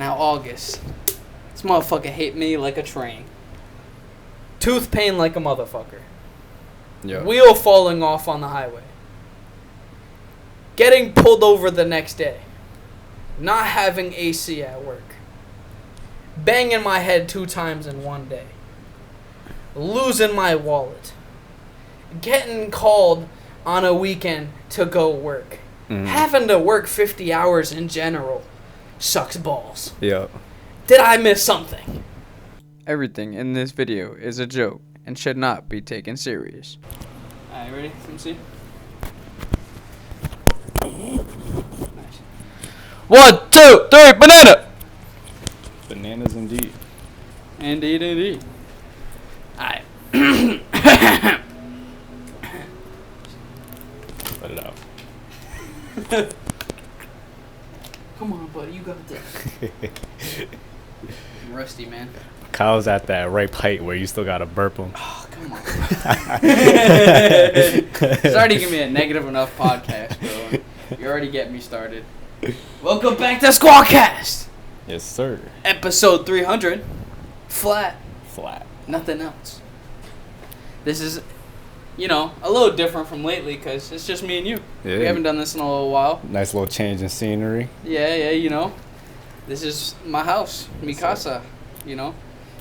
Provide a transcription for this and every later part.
Now August. This motherfucker hit me like a train. Tooth pain like a motherfucker. Yeah. Wheel falling off on the highway. Getting pulled over the next day. Not having AC at work. Banging my head 2 times in one day. Losing my wallet. Getting called on a weekend to go work. Having to work 50 hours in general sucks balls. Yeah. Did I miss something? Everything in this video is a joke and should not be taken serious. Alright, ready? Let me see. Nice. 1, 2, 3, banana! Bananas indeed. Indeed. Alright. Let it out. Come on, buddy, you got this. I'm rusty, man. Kyle's at that ripe height where you still gotta burp him. Oh, come on. It's already gonna be a negative enough podcast, bro. You already get me started. Welcome back to Skwakast! Yes, sir. Episode 300. Flat. Nothing else. This is, a little different from lately because it's just me and you. Yeah. We haven't done this in a little while. Nice little change in scenery. Yeah, This is my house, mi casa,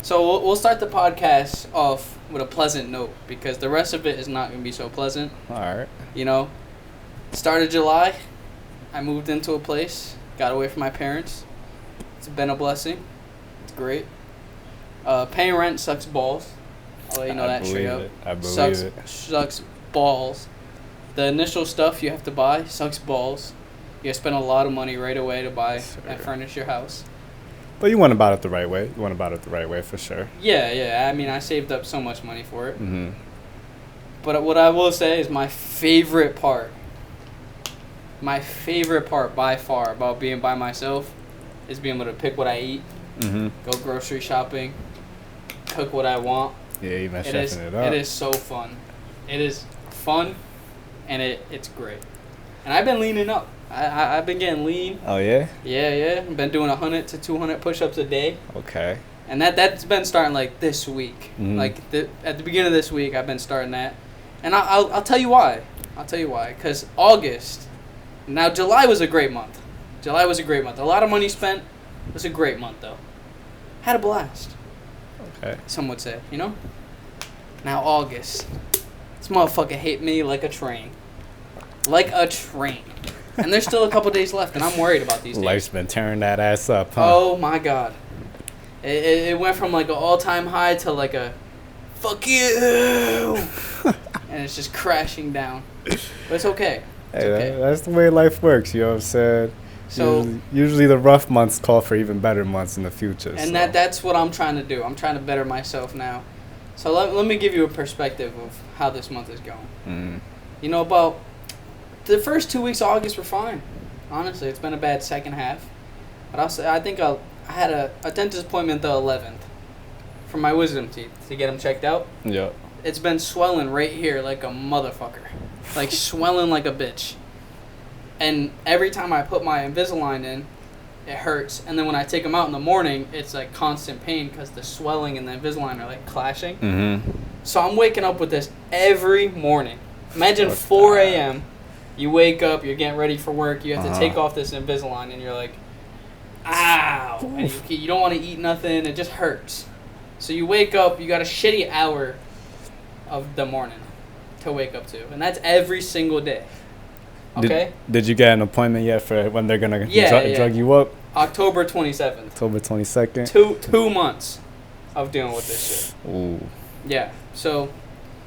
So we'll start the podcast off with a pleasant note because the rest of it is not going to be so pleasant. All right. Start of July, I moved into a place, got away from my parents. It's been a blessing. It's great. Paying rent sucks balls. I'll let you know that straight up. I believe it. Sucks balls. The initial stuff you have to buy sucks balls. You gotta spend a lot of money right away to buy and furnish your house. But you went about it the right way. For sure. Yeah. I mean, I saved up so much money for it. Mm-hmm. But what I will say is my favorite part by far about being by myself is being able to pick what I eat, go grocery shopping, cook what I want. Yeah, you been chefing it up. It is so fun. It is fun, and it's great. And I've been leaning up. I've been getting lean. Oh, yeah? Yeah. I've been doing 100 to 200 push-ups a day. Okay. And that's been starting, this week. At the beginning of this week, I've been starting that. And I'll tell you why. Because August... Now, July was a great month. A lot of money spent. It was a great month, though. Had a blast. Okay. Some would say, Now, August. This motherfucker hit me like a train. And there's still a couple days left, and I'm worried about these days. Life's been tearing that ass up, huh? Oh, my God. It went from, an all-time high to, a fuck you. And it's just crashing down. But it's okay. Okay. That's the way life works, you know what I'm saying? So usually the rough months call for even better months in the future. And that's what I'm trying to do. I'm trying to better myself now. So let me give you a perspective of how this month is going. About the first 2 weeks of August were fine. Honestly, it's been a bad second half. But I think I had a dentist appointment the 11th for my wisdom teeth to get them checked out. Yeah. It's been swelling right here like a motherfucker. Swelling like a bitch. And every time I put my Invisalign in, it hurts. And then when I take them out in the morning, it's constant pain because the swelling and the Invisalign are clashing. So I'm waking up with this every morning. Imagine 4 a.m. You wake up, you're getting ready for work, you have to take off this Invisalign, and you're like, ow. And you don't want to eat nothing, it just hurts. So you wake up, you got a shitty hour of the morning to wake up to. And that's every single day. Okay? Did you get an appointment yet for when they're going to drug you up? October 27th. October 22nd? 2 months of dealing with this shit. Ooh. Yeah. So,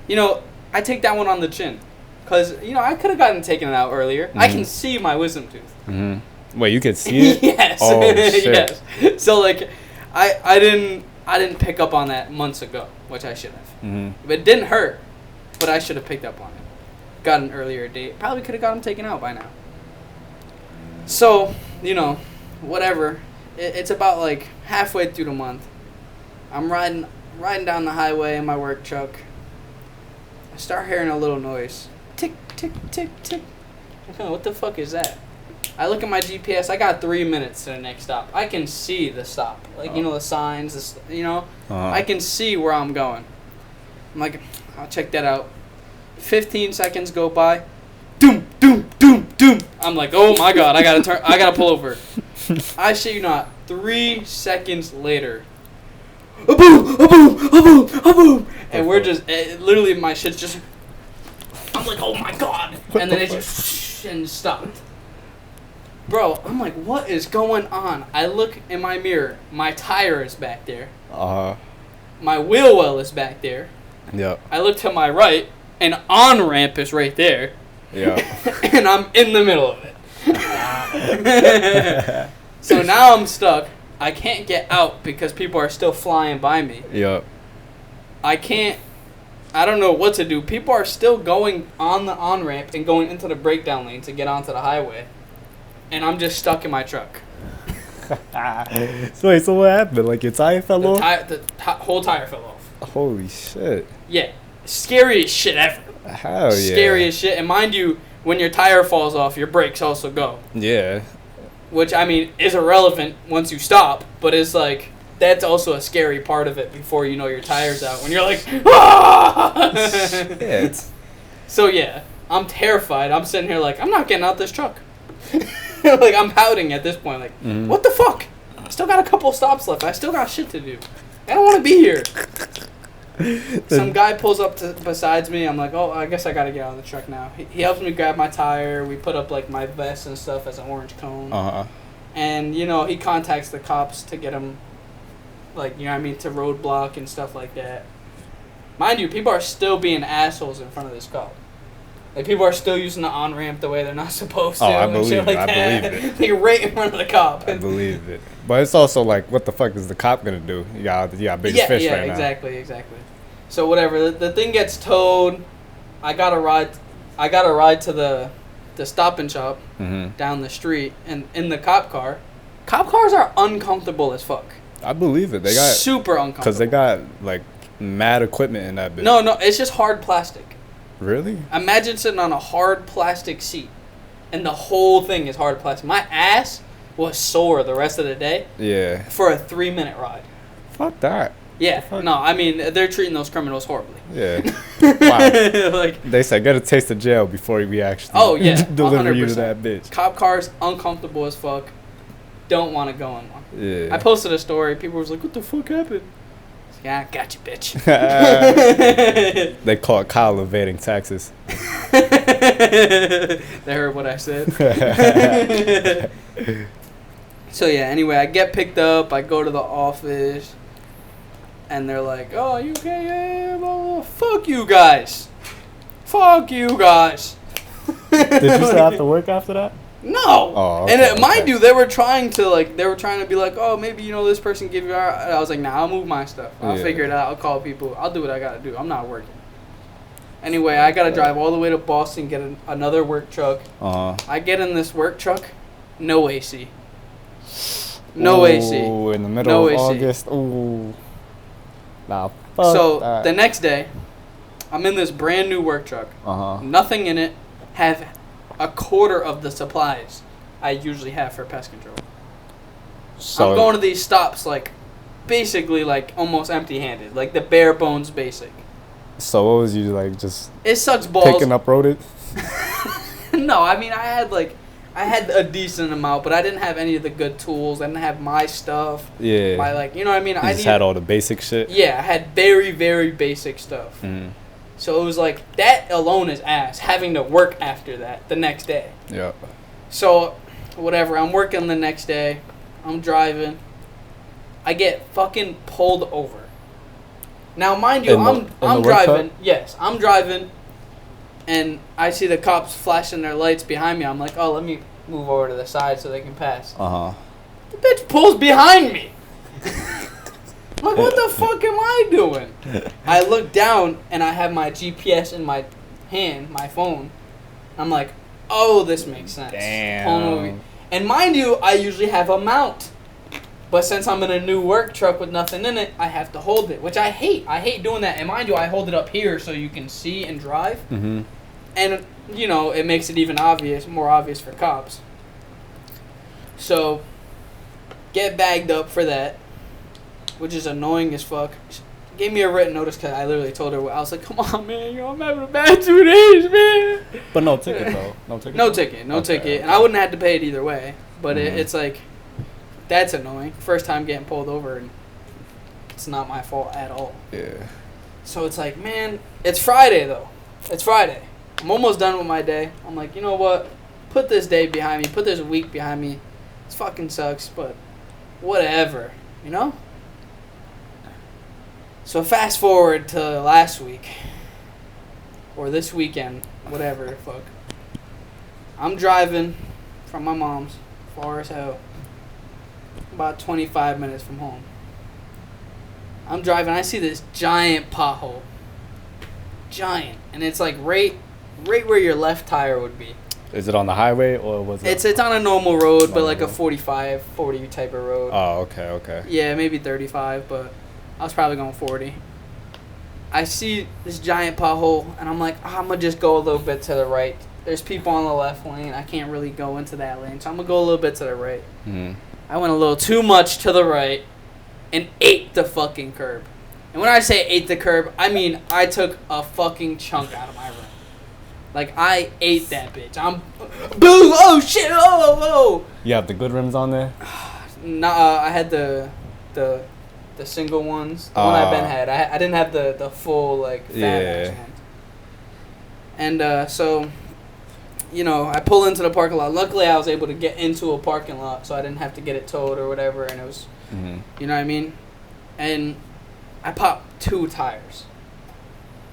I take that one on the chin. Because, I could have gotten taken out earlier. I can see my wisdom tooth. Wait, you could see it? Yes. Oh, shit. Yes. So, I didn't pick up on that months ago, which I should have. But it didn't hurt, but I should have picked up on it. Got an earlier date. Probably could have got them taken out by now. So, whatever. It's about halfway through the month. I'm riding down the highway in my work truck. I start hearing a little noise. Tick, tick, tick, tick. What the fuck is that? I look at my GPS. I got 3 minutes to the next stop. I can see the stop. Like, you know, the signs, I can see where I'm going. I'm like, I'll check that out. 15 seconds go by. Doom, doom, doom, doom. I'm like, oh my God, I gotta pull over. I shit you not, 3 seconds later. A boom, a boom, a boom, a boom. And we're just, literally my shit's just, I'm like, oh my God. And then it just, and stopped. Bro, I'm like, what is going on? I look in my mirror. My tire is back there. My wheel well is back there. Yep. I look to my right. An on-ramp is right there. Yeah. And I'm in the middle of it. So now I'm stuck. I can't get out because people are still flying by me. Yep. I don't know what to do. People are still going on the on-ramp and going into the breakdown lane to get onto the highway. And I'm just stuck in my truck. So what happened? Like your tire fell off? The whole tire fell off. Holy shit. Yeah. Scariest shit ever. Hell yeah. Scariest shit. And mind you, when your tire falls off, your brakes also go. Yeah. Which, I mean, is irrelevant once you stop. But it's like, that's also a scary part of it before you know your tire's out. When you're like, ah! Shit. So, yeah. I'm terrified. I'm sitting here like, I'm not getting out this truck. Like, I'm pouting at this point. Like, what the fuck? I still got a couple stops left. I still got shit to do. I don't want to be here. Some guy pulls up besides me. I'm like, oh, I guess I got to get out of the truck now. He helps me grab my tire. We put up, like, my vest and stuff as an orange cone. And, you know, he contacts the cops to get him, like, you know what I mean, to roadblock and stuff like that. Mind you, people are still being assholes in front of this cop. Like, people are still using the on-ramp the way they're not supposed to. Oh, I believe it. I believe it. Like, right in front of the cop. I believe it. But it's also like, what the fuck is the cop going to do? You got biggest fish right now. Yeah, exactly. So, whatever. The thing gets towed. I got a ride to the Stop and Shop down the street. And in the cop car. Cop cars are uncomfortable as fuck. I believe it. They got super uncomfortable. Because they got, like, mad equipment in that bitch. No, it's just hard plastic. Really? Imagine sitting on a hard plastic seat, and the whole thing is hard plastic. My ass was sore the rest of the day. Yeah. For a 3-minute ride. Fuck that. Yeah. No, I mean, they're treating those criminals horribly. Yeah. Wow. Like, they said, get a taste of jail before we actually deliver 100%. You to that bitch. Cop cars, uncomfortable as fuck. Don't want to go in one. Yeah. I posted a story. People was like, what the fuck happened? Yeah, I got you, bitch. They caught Kyle evading taxes. They heard what I said. So, yeah, anyway, I get picked up. I go to the office. And they're like, oh, you okay? Yeah, blah, blah. Fuck you guys. Fuck you guys. Did you still have to work after that? No. Oh, okay, and mind you, they were trying to be like, oh, maybe, you know, this person give you our... I was like, nah, I'll move my stuff. I'll figure it out. I'll call people. I'll do what I got to do. I'm not working. Anyway, I got to drive all the way to Boston, get another work truck. I get in this work truck, no AC. No AC. Oh, in the middle of August. Ooh. Nah, fuck so, that. The next day, I'm in this brand new work truck. Nothing in it. Have a quarter of the supplies I usually have for pest control. So I'm going to these stops like basically like almost empty-handed, like the bare bones basic. So what was you like, just it sucks balls picking up rodents? No, I mean I had a decent amount, but I didn't have any of the good tools. I didn't have my stuff. Yeah. My you know what I mean? I just had all the basic shit. Yeah, I had very, very basic stuff. So it was like, that alone is ass, having to work after that the next day. Yeah. So, whatever, I'm working the next day. I'm driving. I get fucking pulled over. Now, mind you, I'm driving. Yes, I'm driving. And I see the cops flashing their lights behind me. I'm like, oh, let me move over to the side so they can pass. The bitch pulls behind me. I'm like, what the fuck am I doing? I look down, and I have my GPS in my hand, my phone. I'm like, oh, this makes sense. Damn. And mind you, I usually have a mount. But since I'm in a new work truck with nothing in it, I have to hold it, which I hate. I hate doing that. And mind you, I hold it up here so you can see and drive. And, you know, it makes it even more obvious for cops. So, get bagged up for that, which is annoying as fuck. She gave me a written notice because I literally told her, I was like, come on, man, yo, I'm having a bad 2 days, man. But no ticket, though. No ticket? No ticket. And I wouldn't have to pay it either way. But it's like, that's annoying. First time getting pulled over, and it's not my fault at all. Yeah. So it's like, man, it's Friday, though. It's Friday. I'm almost done with my day. I'm like, you know what? Put this day behind me. Put this week behind me. It fucking sucks, but whatever, you know? So fast forward to last week. Or this weekend. Whatever the fuck. I'm driving from my mom's. Far as hell. About 25 minutes from home. I'm driving. I see this giant pothole. Giant. And it's like right where your left tire would be. Is it on the highway or was it? It's on a normal road, but like a 45, 40 type of road. Oh, okay. Yeah, maybe 35, but I was probably going 40. I see this giant pothole, and I'm like, I'm going to just go a little bit to the right. There's people on the left lane. I can't really go into that lane, so I'm going to go a little bit to the right. Mm-hmm. I went a little too much to the right and ate the fucking curb. And when I say ate the curb, I mean I took a fucking chunk out of my rim. Like, I ate that bitch. I'm... Boo! Oh, shit! Oh! You have the good rims on there? Nah, I had the single ones. The one I Ben had. I didn't have the full, like, fat ones. And, so... You know, I pull into the parking lot. Luckily, I was able to get into a parking lot, so I didn't have to get it towed or whatever, and it was... You know what I mean? And I popped 2 tires.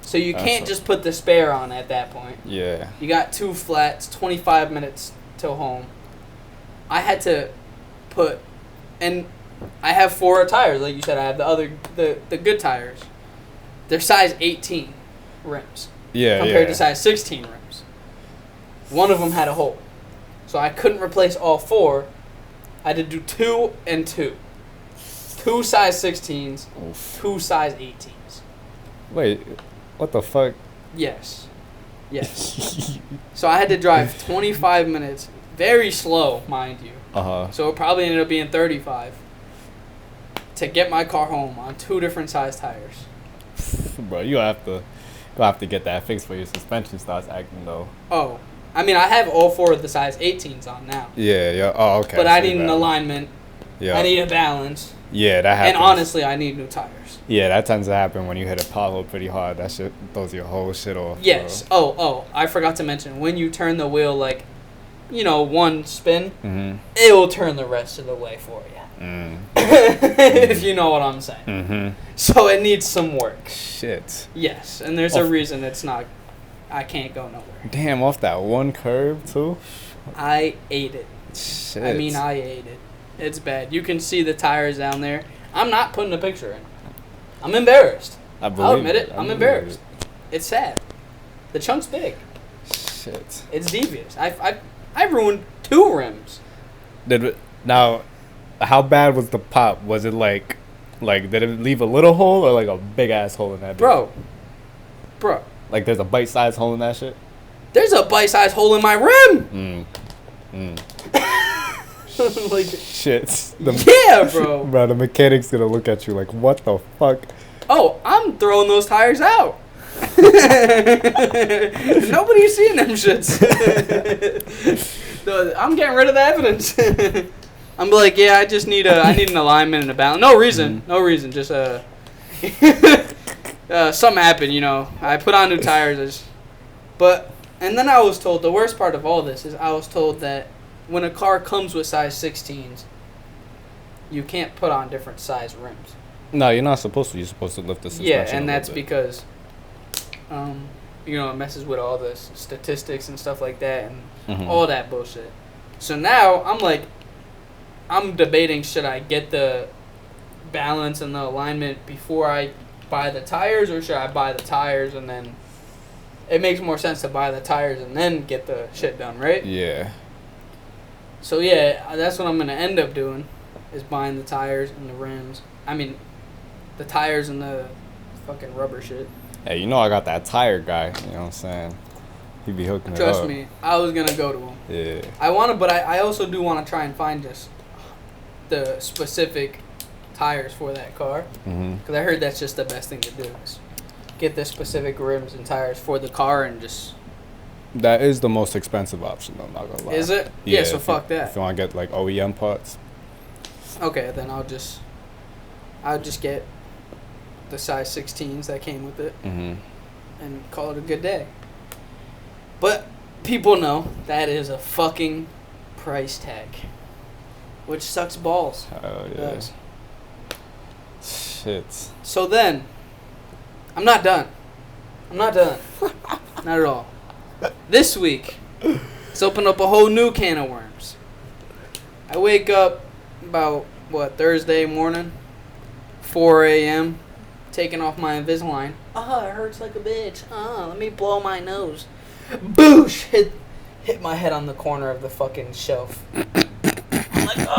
So you can't just put the spare on at that point. Yeah. You got 2 flats, 25 minutes till home. I had to put, and I have 4 tires, like you said. I have the good tires. They're size 18 rims. Yeah. Compared to size 16 rims. One of them had a hole, so I couldn't replace all 4. I had to do 2 and 2. 2 size 16s, Oof. 2 size 18s. Wait. What the fuck? Yes. So I had to drive 25 minutes, very slow, mind you. So it probably ended up being 35 to get my car home on 2 different size tires. Bro, you have to get that fixed before your suspension starts acting though. Oh, I mean, I have all 4 of the size 18s on now. Yeah. Oh, okay. But I need an alignment. Yeah. I need a balance. Yeah, that happens. And honestly, I need new tires. Yeah, that tends to happen when you hit a pothole pretty hard. That shit throws your whole shit off. Yes. Bro. Oh, I forgot to mention, when you turn the wheel, like, you know, 1 spin, it will turn the rest of the way for you. If you know what I'm saying. So it needs some work. Shit. Yes, and there's a reason it's not, I can't go nowhere. Damn, off that 1 curve, too? I ate it. Shit. I mean, I ate it. It's bad. You can see the tires down there. I'm not putting a picture in. I'm embarrassed. I'll admit it. I'm embarrassed. It's sad. The chunk's big. Shit. It's devious. I ruined 2 rims. Now, how bad was the pop? Was it like did it leave a little hole or like a big ass hole in that? Bro. Like there's a bite sized hole in that shit? There's a bite-sized hole in my rim. Like, shit. Yeah, bro. Bro, the mechanic's gonna look at you like, what the fuck? Oh, I'm throwing those tires out. Nobody's seeing them shits. I'm getting rid of the evidence. I'm like, yeah, I need an alignment and a balance. No reason. Just something happened, you know. I put on new tires, and then I was told, the worst part of all this is I was told that when a car comes with size 16s, you can't put on different size rims. No, you're not supposed to. You're supposed to lift the suspension. Yeah, and that's because, you know, it messes with all the statistics and stuff like that and all that bullshit. So now I'm debating, should I get the balance and the alignment before I buy the tires, or should I buy the tires and then... It makes more sense to buy the tires and then get the shit done, right? Yeah. So, yeah, that's what I'm going to end up doing, is buying the tires and the rims. I mean, the tires and the fucking rubber shit. Hey, you know I got that tire guy, you know what I'm saying? He'd be hooking it up. Trust me, I was gonna go to him. Yeah. But I also do want to try and find just the specific tires for that car. Because I heard that's just the best thing to do is get the specific rims and tires for the car and just... That is the most expensive option, though, not gonna lie. Is it? Yeah, so fuck that. If you want to get, like, OEM parts. Okay, then I'll just get the size 16s that came with it and call it a good day. But people know that is a fucking price tag, which sucks balls. Oh, yeah. Shit. So then, I'm not done. Not at all. This week, let's open up a whole new can of worms. I wake up about, Thursday morning, 4 a.m., taking off my Invisalign. It hurts like a bitch. Let me blow my nose. Boosh! Hit my head on the corner of the fucking shelf. I'm like,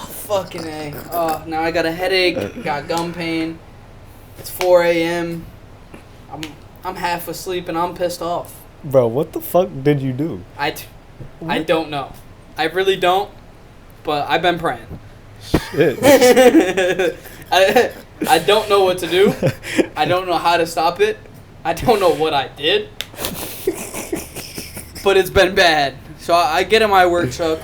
fucking A. Now I got a headache, got gum pain. It's 4 a.m. I'm half asleep and I'm pissed off. Bro, what the fuck did you do? I don't know. I really don't, but I've been praying. Shit. I don't know what to do. I don't know how to stop it. I don't know what I did. But it's been bad. So I get in my work truck.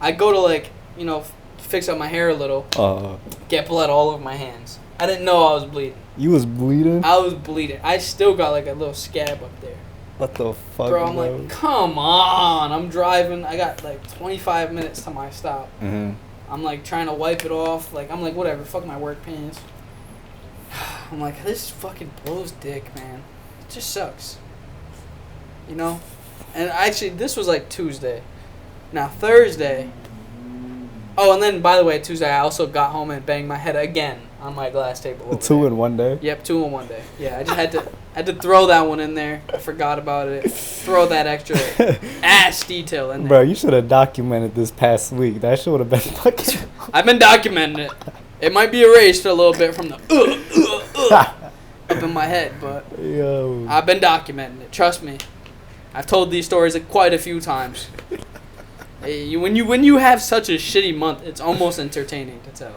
I go to fix up my hair a little. Get blood all over my hands. I didn't know I was bleeding. You was bleeding? I was bleeding. I still got like a little scab up there. What the fuck, bro? I'm like, come on. I'm driving. I got like 25 minutes to my stop. I'm like trying to wipe it off. Like, I'm like, whatever. Fuck my work pants. I'm like, this fucking blows dick, man. It just sucks. You know? And actually, this was like Tuesday. Now, Thursday. Oh, and then, by the way, Tuesday, I also got home and banged my head again on my glass table. Over two there. in one day? Yep, 2 in 1 day. Yeah, I just had to throw that one in there. I forgot about it. Throw that extra ass detail in there. Bro, you should have documented this past week. That shit would have been fucking... I've been documenting it. It might be erased a little bit from the up in my head, but yo. I've been documenting it. Trust me. I've told these stories quite a few times. When you have such a shitty month, it's almost entertaining to tell.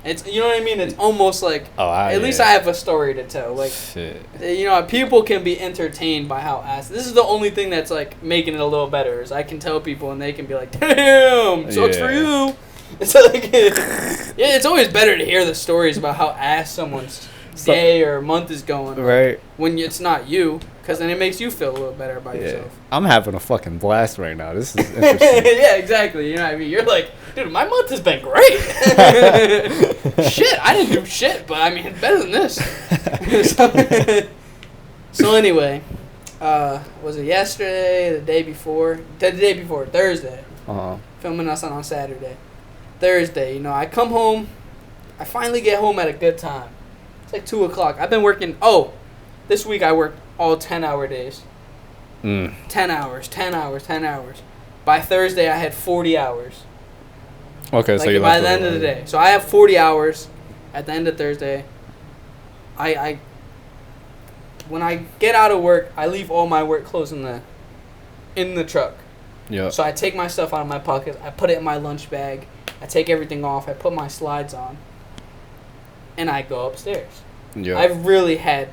It's, you know what I mean? It's almost like at least I have a story to tell. Like, shit. You know, people can be entertained by how ass. This is the only thing that's like making it a little better. Is I can tell people and they can be like, "Damn, sucks for you." It's like, yeah, it's always better to hear the stories about how ass someone's day or month is going. Right. When it's not you, because then it makes you feel a little better about yourself. I'm having a fucking blast right now. This is interesting. Yeah, exactly. You know what I mean? You're like, dude, my month has been great. Shit, I didn't do shit, but I mean, better than this. So anyway, was it yesterday, the day before? The day before, Thursday. Filming us on Saturday. Thursday, you know, I come home. I finally get home at a good time. It's like 2 o'clock. I've been working. This week I worked all 10-hour days. 10 hours. By Thursday, I had 40 hours. Okay, so you by the end of the day. So I have 40 hours at the end of Thursday. I when I get out of work, I leave all my work clothes in the truck. Yeah. So I take my stuff out of my pocket. I put it in my lunch bag. I take everything off. I put my slides on. And I go upstairs. Yeah. I've really had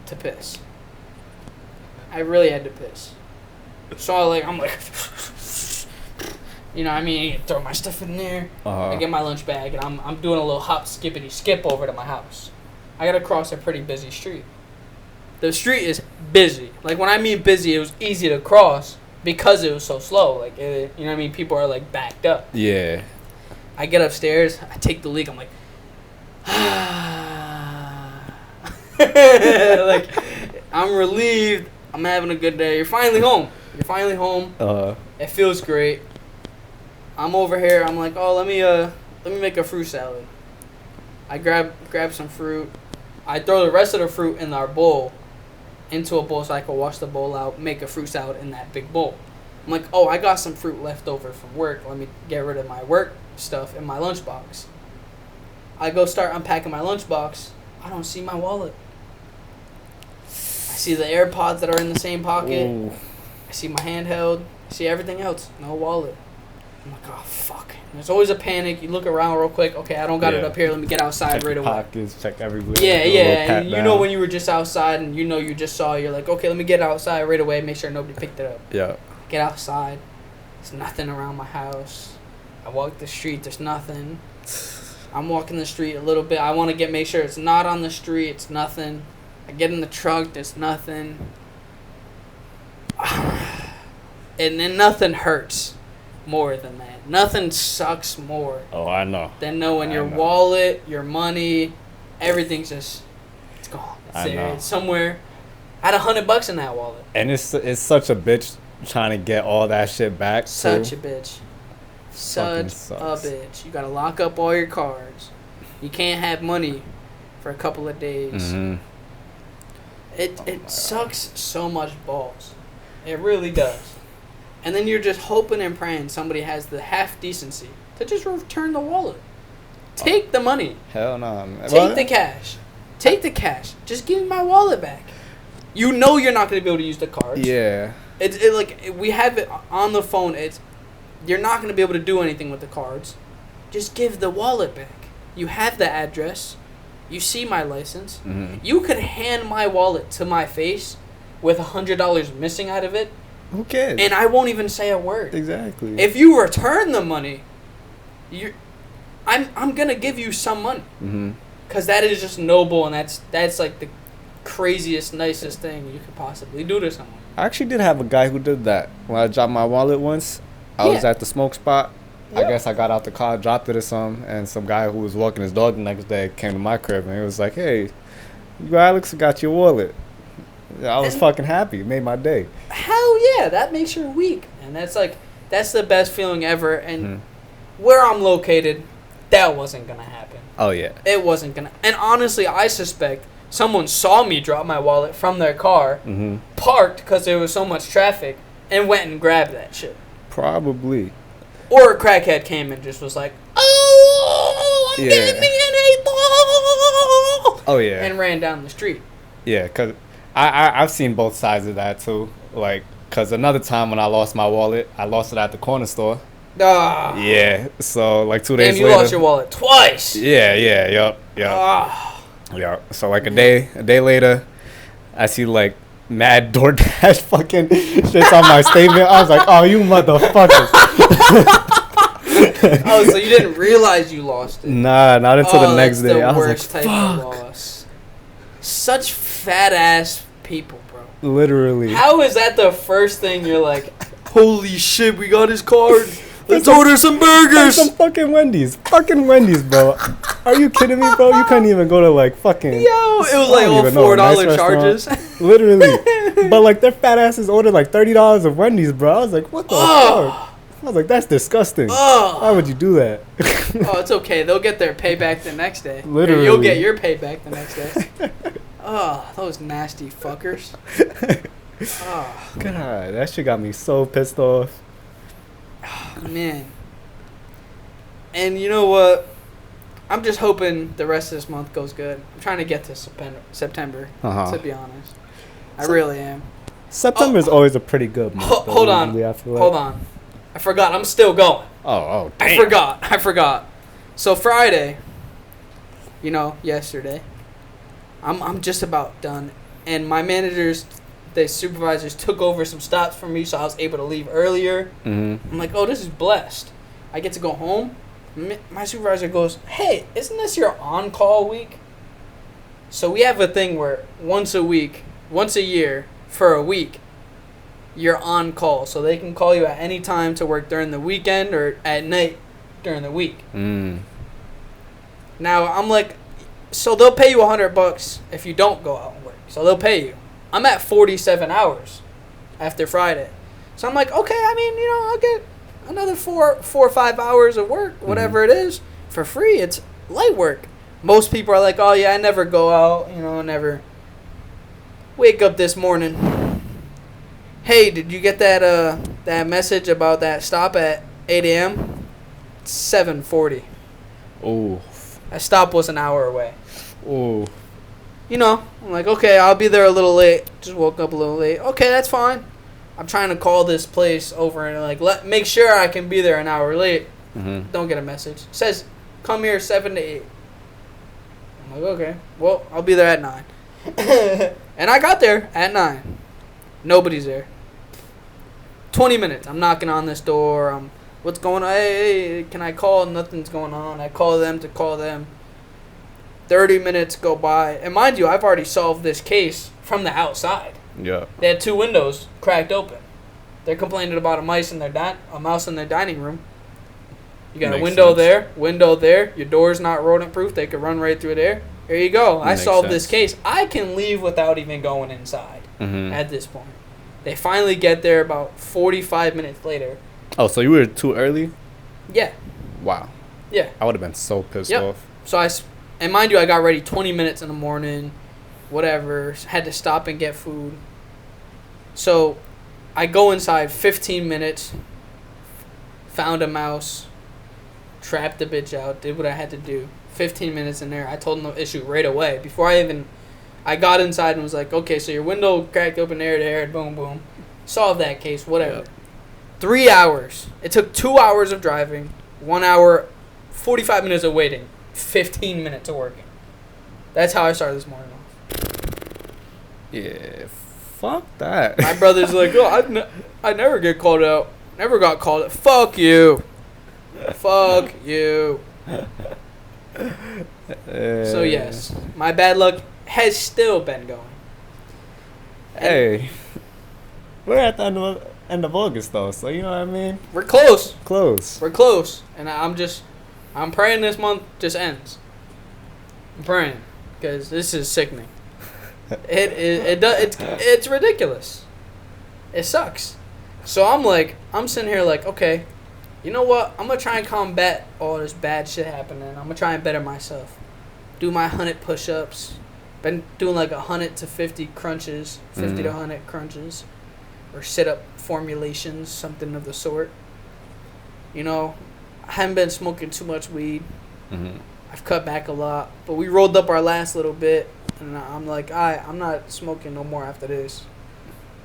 to piss. So I'm like, you know what I mean? Throw my stuff in there. I get my lunch bag and I'm doing a little hop skippity skip over to my house. I gotta cross a pretty busy street. The street is busy. Like when I mean busy, it was easy to cross because it was so slow. Like you know what I mean? People are like backed up. Yeah. I get upstairs. I take the leak. I'm like, like I'm relieved. I'm having a good day. You're finally home. It feels great. I'm over here. I'm like, let me make a fruit salad. I grab some fruit. I throw the rest of the fruit in our bowl into a bowl so I can wash the bowl out, make a fruit salad in that big bowl. I'm like, I got some fruit left over from work. Let me get rid of my work stuff in my lunchbox. I go start unpacking my lunchbox. I don't see my wallet. I see the AirPods that are in the same pocket. Ooh. I see my handheld. I see everything else. No wallet. I'm like, oh, fuck. And there's always a panic. You look around real quick. Okay, I don't got it up here. Let me get outside check right your away. Pockets, check everywhere. Yeah, do a yeah. little pat And you down. know when you were just outside and you know you just saw, you're like, okay, let me get outside right away. Make sure nobody picked it up. Yeah. Get outside. There's nothing around my house. I walk the street. There's nothing. I'm walking the street a little bit. I want to make sure it's not on the street. It's nothing. I get in the truck. There's nothing. And then nothing hurts more than that. Nothing sucks more Oh, I know. than knowing your know. wallet, your money, everything's just, it's gone. It's I there. know. It's somewhere. I had $100 in that wallet. And it's such a bitch trying to get all that shit back. Such too. a bitch. Fucking Such sucks. a bitch. You gotta lock up all your cards. You can't have money for a couple of days. Mm-hmm. It sucks so much balls. It really does. And then you're just hoping and praying somebody has the half decency to just return the wallet. Take the money. Hell no. Man. Take the cash. Take the cash. Just give me my wallet back. You know you're not going to be able to use the cards. Yeah. We have it on the phone. You're not going to be able to do anything with the cards. Just give the wallet back. You have the address. You see my license. Mm-hmm. You could hand my wallet to my face with $100 missing out of it, Who cares? and I won't even say a word. Exactly. If you return the money, I'm gonna give you some money, Mm-hmm. cause that is just noble, and that's like the craziest, nicest thing you could possibly do to someone. I actually did have a guy who did that. When I dropped my wallet once, I was Yeah. at the smoke spot. I Yeah. guess I got out the car, dropped it or something, and some guy who was walking his dog the next day came to my crib and he was like, "Hey, you Alex got your wallet." I was And- fucking happy. It made my day. Hell yeah, that makes your week, and that's the best feeling ever. And Mhm. where I'm located, that wasn't gonna happen. Oh yeah. It wasn't gonna. And honestly, I suspect someone saw me drop my wallet from their car, Mm-hmm. parked because there was so much traffic, and went and grabbed that shit. Probably. Or a crackhead came and just was like, "Oh, I'm Yeah. getting me an 8 ball," Oh yeah. and ran down the street. Yeah, cause I've seen both sides of that too. Like, cause another time when I lost my wallet, I lost it at the corner store. Ah, Yeah. So like 2 damn, days you later. lost your wallet twice. Yeah. Yup. Ah, Yeah. So like a day later, I see like mad DoorDash fucking shits on my statement. I was like, oh, you motherfuckers. oh, so you didn't realize you lost it? Nah, not until the next that's day. the I was worst like, type of fuck. loss. Such fat ass people, bro. Literally. How is that the first thing you're like, holy shit, we got his card. Let's order some burgers. Some fucking Wendy's. Fucking Wendy's, bro. Are you kidding me, bro? You couldn't even go to like fucking. Yo, it was I like don't all even know, a $4 nice charges. restaurant. Literally. But like their fat asses ordered like $30 of Wendy's, bro. I was like, what the fuck? I was like, that's disgusting. Why Oh, would you do that? it's okay. They'll get their payback the next day. Or Literally. you'll get your payback the next day. Oh, those nasty fuckers. Oh, God, that shit got me so pissed off. man. And you know what? I'm just hoping the rest of this month goes good. I'm trying to get to September, Uh-huh. to be honest. I really am. September is always a pretty good month. though, Hold on. usually, I feel like. Hold on. I forgot. I'm still going. Oh, I forgot. So Friday, yesterday, I'm just about done. And my managers, the supervisors took over some stops from me, so I was able to leave earlier. Mm-hmm. I'm like, oh, this is blessed. I get to go home. My supervisor goes, hey, isn't this your on-call week? So we have a thing where once a year, for a week, you're on call. So they can call you at any time to work during the weekend or at night during the week. Mm. Now, I'm like, so they'll pay you $100 if you don't go out and work. So they'll pay you. I'm at 47 hours after Friday. So I'm like, okay, I'll get another 4 or 5 hours of work, whatever it is, for free. It's light work. Most people are like, oh yeah, I never go out, never wake up this morning. Hey, did you get that message about that stop at 8 a.m.? It's 7:40. Ooh. That stop was an hour away. Ooh. I'm like, okay, I'll be there a little late. Just woke up a little late. Okay, that's fine. I'm trying to call this place over and like make sure I can be there an hour late. Mm-hmm. Don't get a message. Says come here 7 to 8. I'm like, okay, well I'll be there at 9. And I got there at 9. Nobody's there. 20 minutes. I'm knocking on this door. What's going on? Hey, can I call? Nothing's going on. I call them to call them. 30 minutes go by. And mind you, I've already solved this case from the outside. Yeah. They had 2 windows cracked open. They're complaining about a mouse in their dining room. You got a window there. Your door's not rodent proof. They could run right through there. There you go. I solved this case. I can leave without even going inside at this point. They finally get there about 45 minutes later. Oh, so you were too early? Yeah. Wow. Yeah. I would have been so pissed off. So and mind you, I got ready 20 minutes in the morning, whatever. Had to stop and get food. So I go inside 15 minutes, found a mouse, trapped the bitch out, did what I had to do. 15 minutes in there. I told them the issue right away. Before I got inside and was like, okay, so your window cracked open there, boom, boom. Solve that case, whatever. Yep. 3 hours. It took 2 hours of driving, 1 hour, 45 minutes of waiting, 15 minutes of working. That's how I started this morning off. Yeah, fuck that. My brother's like, oh, I never get called out. Never got called out. Fuck you. Fuck you. So yes, my bad luck has still been going. Hey, we're at the end of August though, so you know what I mean. We're close. We're close, and I'm praying this month just ends. I'm praying because this is sickening. It's ridiculous. It sucks. So I'm sitting here like, okay, you know what? I'm gonna try and combat all this bad shit happening. I'm gonna try and better myself. Do my 100 push-ups. Been doing like 100 to 50 crunches, 50 to 100 crunches, or sit-up formulations, something of the sort. You know, I haven't been smoking too much weed. I've cut back a lot, but we rolled up our last little bit, and I'm like, I'm not smoking no more after this.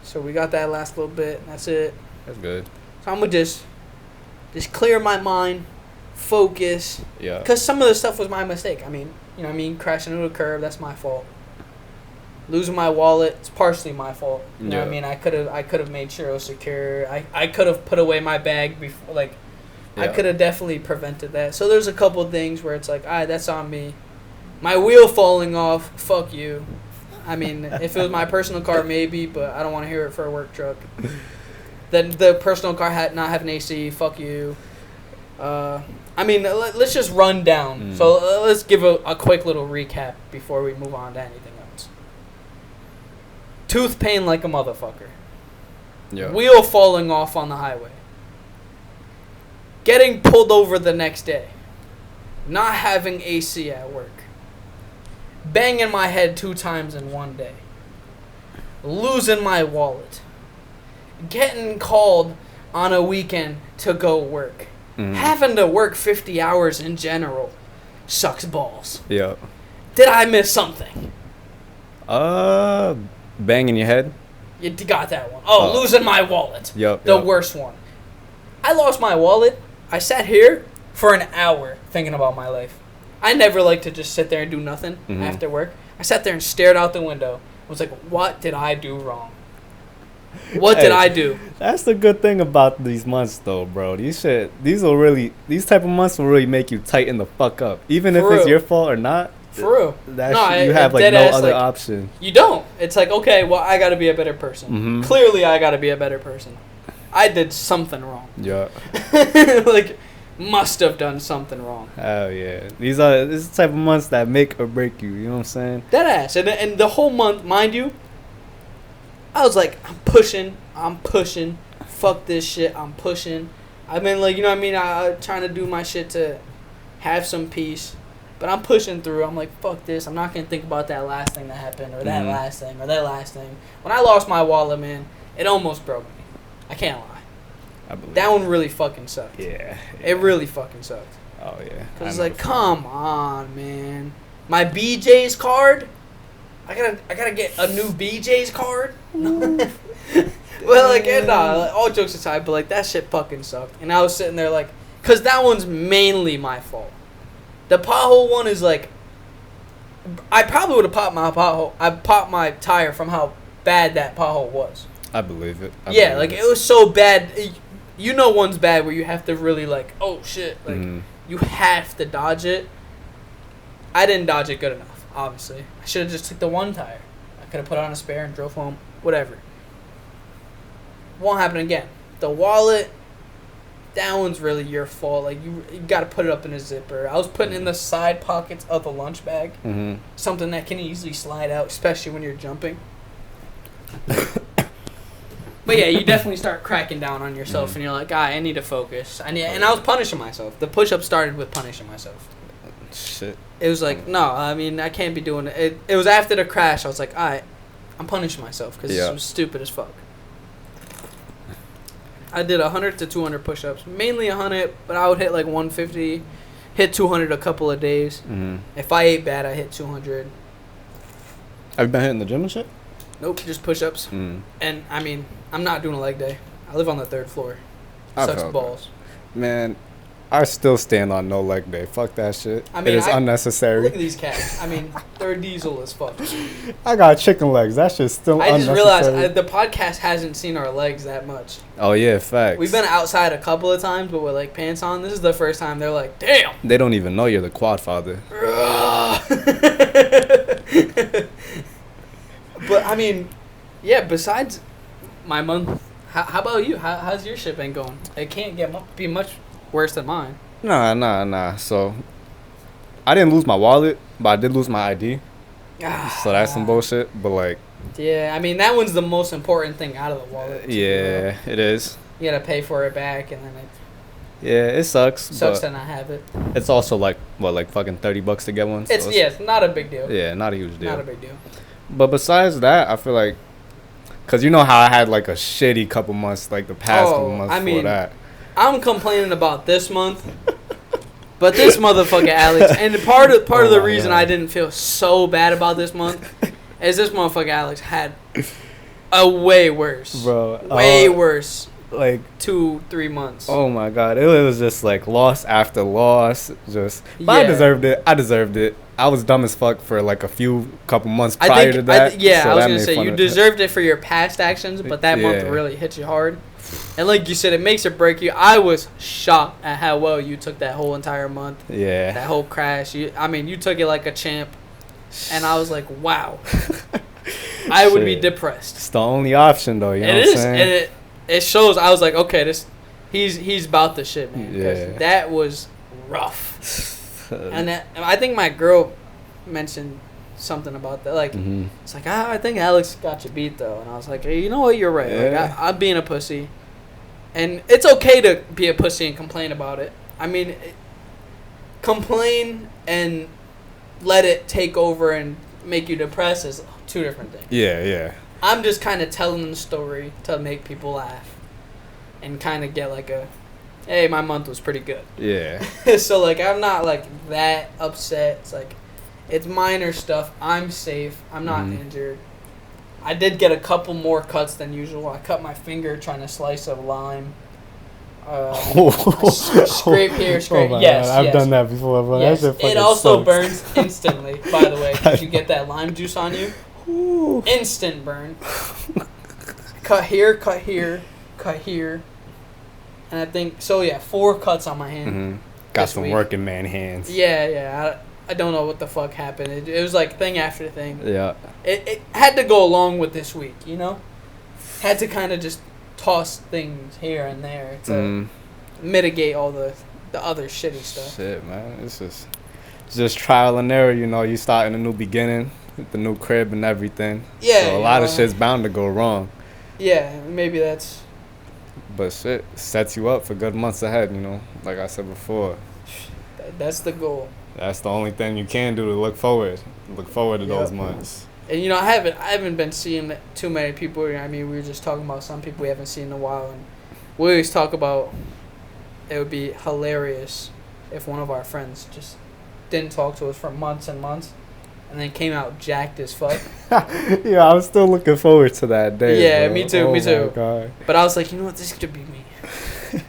So we got that last little bit, and that's it. That's good. So I'm gonna just clear my mind, focus. Yeah. Because some of the stuff was my mistake. I mean, you know what I mean? Crashing into a curb, that's my fault. Losing my wallet, it's partially my fault. You know what I mean? I could have made sure it was secure. I could have put away my bag before, like, I could have definitely prevented that. So there's a couple of things where it's like, that's on me. My wheel falling off, fuck you. I mean, if it was my personal car, maybe, but I don't want to hear it for a work truck. Then the personal car not having AC, fuck you. I mean, let's just run down. So let's give a quick little recap before we move on to anything else. Tooth pain like a motherfucker. Yeah. Wheel falling off on the highway. Getting pulled over the next day. Not having AC at work. Banging my head 2 times in one day. Losing my wallet. Getting called on a weekend to go work. Having to work 50 hours in general sucks balls. Yeah. Did I miss something? Banging your head? You got that one. Oh, losing my wallet. Yep. The worst one. I lost my wallet. I sat here for an hour thinking about my life. I never like to just sit there and do nothing after work. I sat there and stared out the window. I was like, what did I do wrong? What did I do? That's the good thing about these months, though, bro. These type of months will really make you tighten the fuck up, even if it's your fault or not. For real. You have like no other option. You don't. It's like, okay, well, I got to be a better person. Clearly, I got to be a better person. I did something wrong. Yeah. Like, must have done something wrong. Oh yeah. This is the type of months that make or break you. You know what I'm saying? Deadass. And the whole month, mind you, I was like, I'm pushing. Fuck this shit. I'm pushing. I've been like, you know what I mean? I'm trying to do my shit to have some peace. But I'm pushing through. I'm like, fuck this. I'm not going to think about that last thing that happened or that last thing or that last thing. When I lost my wallet, man, it almost broke me. I can't lie. That one really fucking sucked. Yeah. It really fucking sucked. Oh, yeah. Because it's like, come on, man. My BJ's card? I gotta get a new BJ's card? Well, like, nah, like, all jokes aside, but like that shit fucking sucked. And I was sitting there like, cause that one's mainly my fault. The pothole one is like, I probably would have popped my pothole. I popped my tire from how bad that pothole was. I believe it. Yeah, like it was so bad. You know, one's bad where you have to really like, oh shit, like you have to dodge it. I didn't dodge it good enough. Obviously, I should have just took the one tire. I could have put on a spare and drove home. Whatever. Won't happen again. The wallet, that one's really your fault. Like you got to put it up in a zipper. I was putting in the side pockets of the lunch bag, something that can easily slide out, especially when you're jumping. But yeah, you definitely start cracking down on yourself, and you're like, I need to focus. And I was punishing myself. The push-up started with punishing myself. Shit. It was like, no, I mean, I can't be doing it. It was after the crash. I was like, I'm punishing myself because this was stupid as fuck. I did 100 to 200 push-ups, mainly 100, but I would hit like 150, hit 200 a couple of days. If I ate bad, I hit 200. Have you been hitting the gym and shit? Nope, just push-ups. And I mean, I'm not doing a leg day. I live on the 3rd floor. Sucks balls. Man, I still stand on no leg day. Fuck that shit. I mean, it is unnecessary. Look at these cats. I mean, they're diesel as fuck. I got chicken legs. That shit's still unnecessary. I just realized the podcast hasn't seen our legs that much. Oh, yeah, facts. We've been outside a couple of times, but with like pants on. This is the first time they're like, damn. They don't even know you're the quad father. But, I mean, yeah, besides my month, how about you? How's your shit been going? It can't be much worse than mine. Nah. So, I didn't lose my wallet, but I did lose my ID. So that's some bullshit. But like, yeah, I mean that one's the most important thing out of the wallet. Yeah, it is. You gotta pay for it back, and then it sucks. Sucks to not have it. It's also like fucking $30 to get one. So it's not a big deal. Yeah, not a huge deal. Not a big deal. But besides that, I feel like, cause you know how I had like a shitty couple months, like the past couple months before that. I'm complaining about this month, but this motherfucker Alex, and part of the reason I didn't feel so bad about this month is this motherfucker Alex had a way worse, way worse, like 2-3 months. Oh my god, it was just like loss after loss, but I deserved it. I was dumb as fuck for like a couple months prior to that. I was gonna say you deserved it for your past actions, but that month really hit you hard. And like you said, it makes or break you. I was shocked at how well you took that whole entire month. Yeah. That whole crash. You took it like a champ. And I was like, wow. I would be depressed. It's the only option though, you know what I'm saying? And it shows. I was like, okay, he's about the shit, man. Yeah. That was rough. And I think my girl mentioned something about that. Like, it's like, I think Alex got you beat, though. And I was like, hey, you know what? You're right. Yeah. Like, I'm being a pussy. And it's okay to be a pussy and complain about it. I mean, complain and let it take over and make you depressed is two different things. Yeah. I'm just kind of telling the story to make people laugh and kind of get like hey, my month was pretty good. Yeah. So, like, I'm not, like, that upset. It's like, it's minor stuff. I'm safe. I'm not injured. I did get a couple more cuts than usual. I cut my finger trying to slice a lime. Scrape here, scrape. Yes, I've done that before. But yes, it also burns instantly, by the way. Did you get that lime juice on you? Ooh. Instant burn. Cut here, cut here, cut here. And I think, 4 cuts on my hand. Got some working man hands. Yeah. I don't know what the fuck happened. It was like thing after thing. Yeah. It had to go along with this week, you know? Had to kind of just toss things here and there to mitigate all the other shitty stuff. Shit, man. It's just trial and error, you know? You start in a new beginning with the new crib and everything. Yeah. So a lot of shit's bound to go wrong. Yeah, maybe that's... But shit sets you up for good months ahead, you know? Like I said before. That's the goal. That's the only thing you can do to look forward to those months. And you know, I haven't been seeing too many people. I mean, we were just talking about some people we haven't seen in a while, and we always talk about it would be hilarious if one of our friends just didn't talk to us for months and months, and then came out jacked as fuck. Yeah, I was still looking forward to that day. Yeah, bro. me too. Oh Me too. my God. But I was like, you know what? This could be me.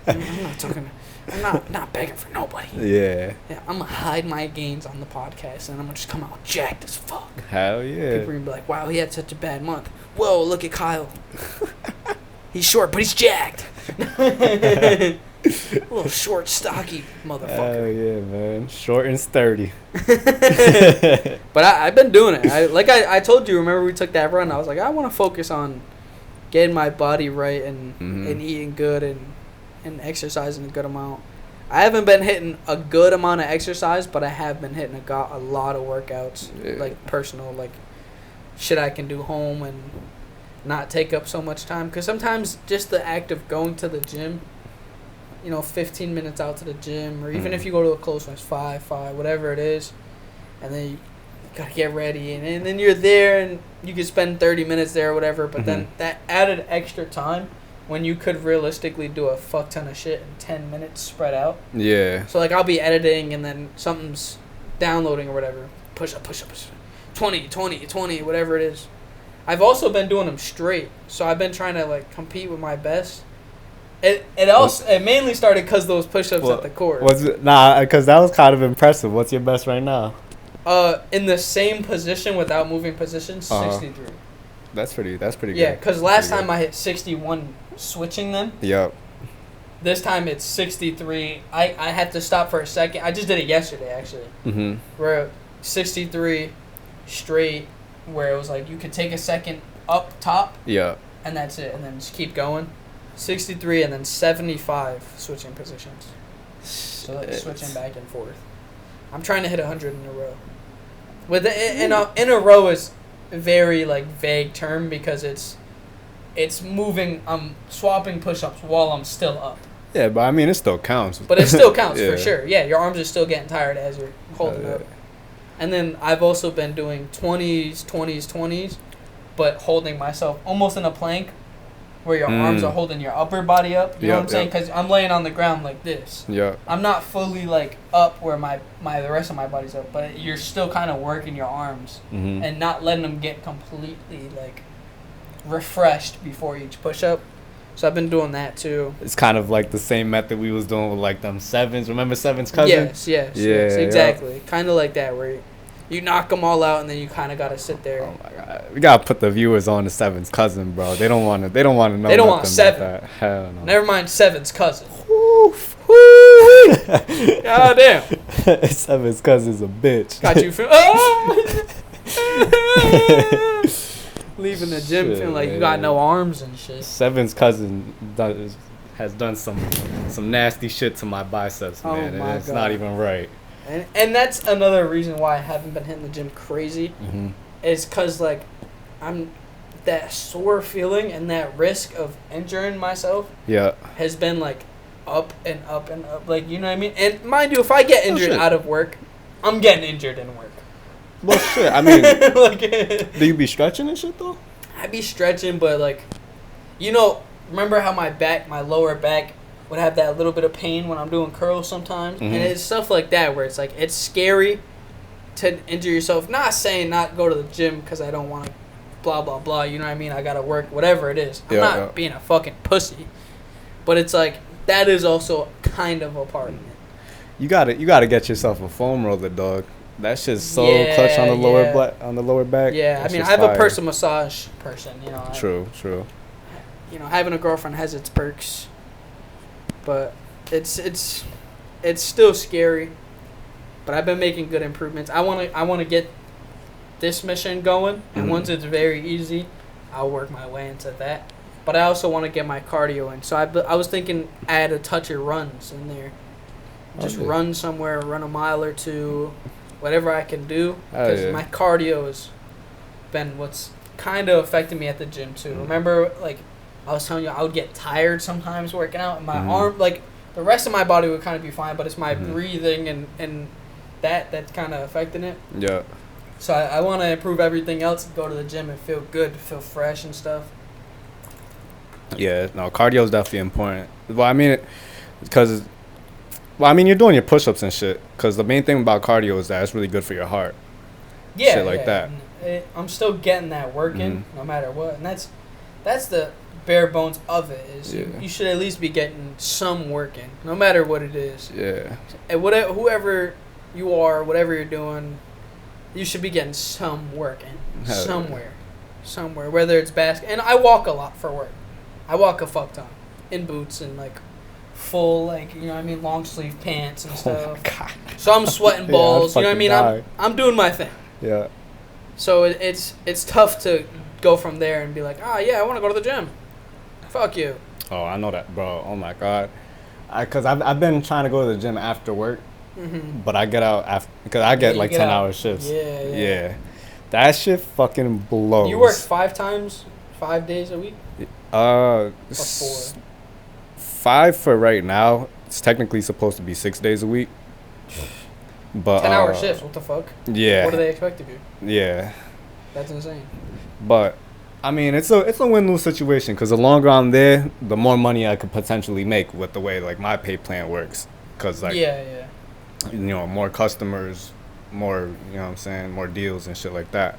I'm not talking. I'm not begging for nobody. Yeah. Yeah, I'm gonna hide my gains on the podcast, and I'm gonna just come out jacked as fuck. Hell yeah. People are gonna be like, "Wow, he had such a bad month." Whoa, look at Kyle. He's short, but he's jacked. A little short, stocky motherfucker. Hell yeah, man. Short and sturdy. But I've been doing it. I told you, remember we took that run? I was like, I want to focus on getting my body right and eating good and exercising a good amount. I haven't been hitting a good amount of exercise, but I have been hitting a lot of workouts, like personal, like shit I can do home and not take up so much time. Because sometimes just the act of going to the gym, 15 minutes out to the gym, or even if you go to a close one, it's 5, whatever it is, and then you gotta get ready, and then you're there, and you could spend 30 minutes there or whatever, but then that added extra time when you could realistically do a fuck ton of shit in 10 minutes spread out. Yeah. So, like, I'll be editing, and then something's downloading or whatever. Push up. 20, whatever it is. I've also been doing them straight, so I've been trying to, like, compete with my best. It mainly started because those push-ups at the court. Because that was kind of impressive. What's your best right now? In the same position without moving positions, 63. That's pretty good. Yeah, because last time I hit 61 switching them. Yep. This time it's 63. I had to stop for a second. I just did it yesterday, actually. Where 63 straight, where it was like you could take a second up top. Yeah. And that's it, and then just keep going. 63 and then 75 switching positions. So like switching back and forth. I'm trying to hit 100 in a row. In a row is a very like vague term because it's moving. I'm swapping push-ups while I'm still up. Yeah, but I mean it still counts. But it still counts for sure. Yeah, your arms are still getting tired as you're holding up. And then I've also been doing 20s, but holding myself almost in a plank. Where your arms are holding your upper body up. You know what I'm saying? Because I'm laying on the ground like this. Yeah. I'm not fully like up where the rest of my body's up, but you're still kind of working your arms and not letting them get completely like refreshed before each push up. So I've been doing that too. It's kind of like the same method we was doing with like them sevens. Remember Seven's cousin? Yes, exactly. Kind of like that where you knock them all out and then you kind of got to sit there. Oh my God. We got to put the viewers on the Seven's cousin, bro. They don't want to know. They don't want Seven. About that. Hell no. Never mind Seven's cousin. Oof. God damn. Seven's cousin's a bitch. Got you leaving the gym feeling like you got no arms and shit. Seven's cousin has done some nasty shit to my biceps, man. And it's not even right. And that's another reason why I haven't been hitting the gym crazy. Is because, like, I'm that sore feeling and that risk of injuring myself has been, like, up and up and up. Like, you know what I mean? And mind you, if I get injured out of work, I'm getting injured in work. Well, shit. I mean, like, do you be stretching and shit, though? I be stretching, but, like, remember how my lower back would have that little bit of pain when I'm doing curls sometimes? And it's stuff like that where it's like, it's scary to injure yourself. Not saying not go to the gym because I don't want to blah, blah, blah. You know what I mean? I got to work, whatever it is. I'm not being a fucking pussy. But it's like, that is also kind of a part of it. You gotta get yourself a foam roller, dog. That shit's so clutch on the lower back. Yeah, I mean, I have a personal massage person, True. Having a girlfriend has its perks. But it's still scary. But I've been making good improvements. I want to get this mission going, and once it's very easy, I'll work my way into that. But I also want to get my cardio in. So I was thinking add a touch of runs in there. Just run somewhere, run a mile or two, whatever I can do. Because my cardio has been what's kind of affecting me at the gym too. Remember, like, I was telling you, I would get tired sometimes working out, and my arm, like, the rest of my body would kind of be fine, but it's my breathing and that's kind of affecting it. Yeah. So I want to improve everything else, go to the gym and feel good, feel fresh and stuff. Yeah, no, cardio is definitely important. Well, I mean, you're doing your push-ups and shit, because the main thing about cardio is that it's really good for your heart. shit like that. I'm still getting that work in no matter what, and that's the bare bones of it. Is you should at least be getting some work in, no matter what it is. Yeah. And whoever you are, whatever you're doing, you should be getting some work in somewhere. Whether it's basket, and I walk a lot for work. I walk a fuck ton in boots and like full, like, you know what I mean, long sleeve pants and stuff. Oh my God. So I'm sweating balls. You know what I mean? Die. I'm doing my thing. Yeah. So it's tough to go from there and be like, yeah, I want to go to the gym. Fuck you. Oh, I know that, bro. Oh my God. Cause I've been trying to go to the gym after work, but I get out after because I get like 10-hour shifts. Yeah. That shit fucking blows. You work 5 days a week? Or 4? 5 for right now. It's technically supposed to be 6 days a week. But 10-hour shifts. What the fuck? Yeah. What do they expect of you? Yeah. That's insane. But I mean, it's a win-lose situation because the longer I'm there, the more money I could potentially make with the way like my pay plan works. Cause like you know, more customers, more, you know what I'm saying, more deals and shit like that.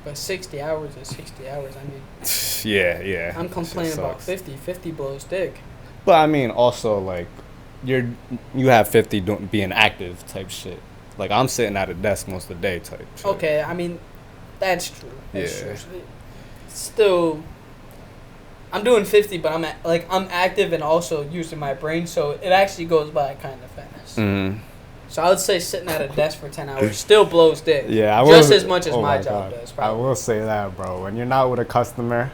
But 60 hours is 60 hours. I mean, yeah. I'm complaining about 50. 50 blows dick. But I mean, also like you have 50 being active type shit. Like I'm sitting at a desk most of the day type shit. Okay, I mean, that's true. That's Yeah. true. Still, I'm doing 50, but I'm active and also using my brain, so it actually goes by kind of fast. Mm-hmm. So I would say sitting at a desk for 10 hours still blows dick. Yeah, just as much as my job does. Probably. I will say that, bro. When you're not with a customer,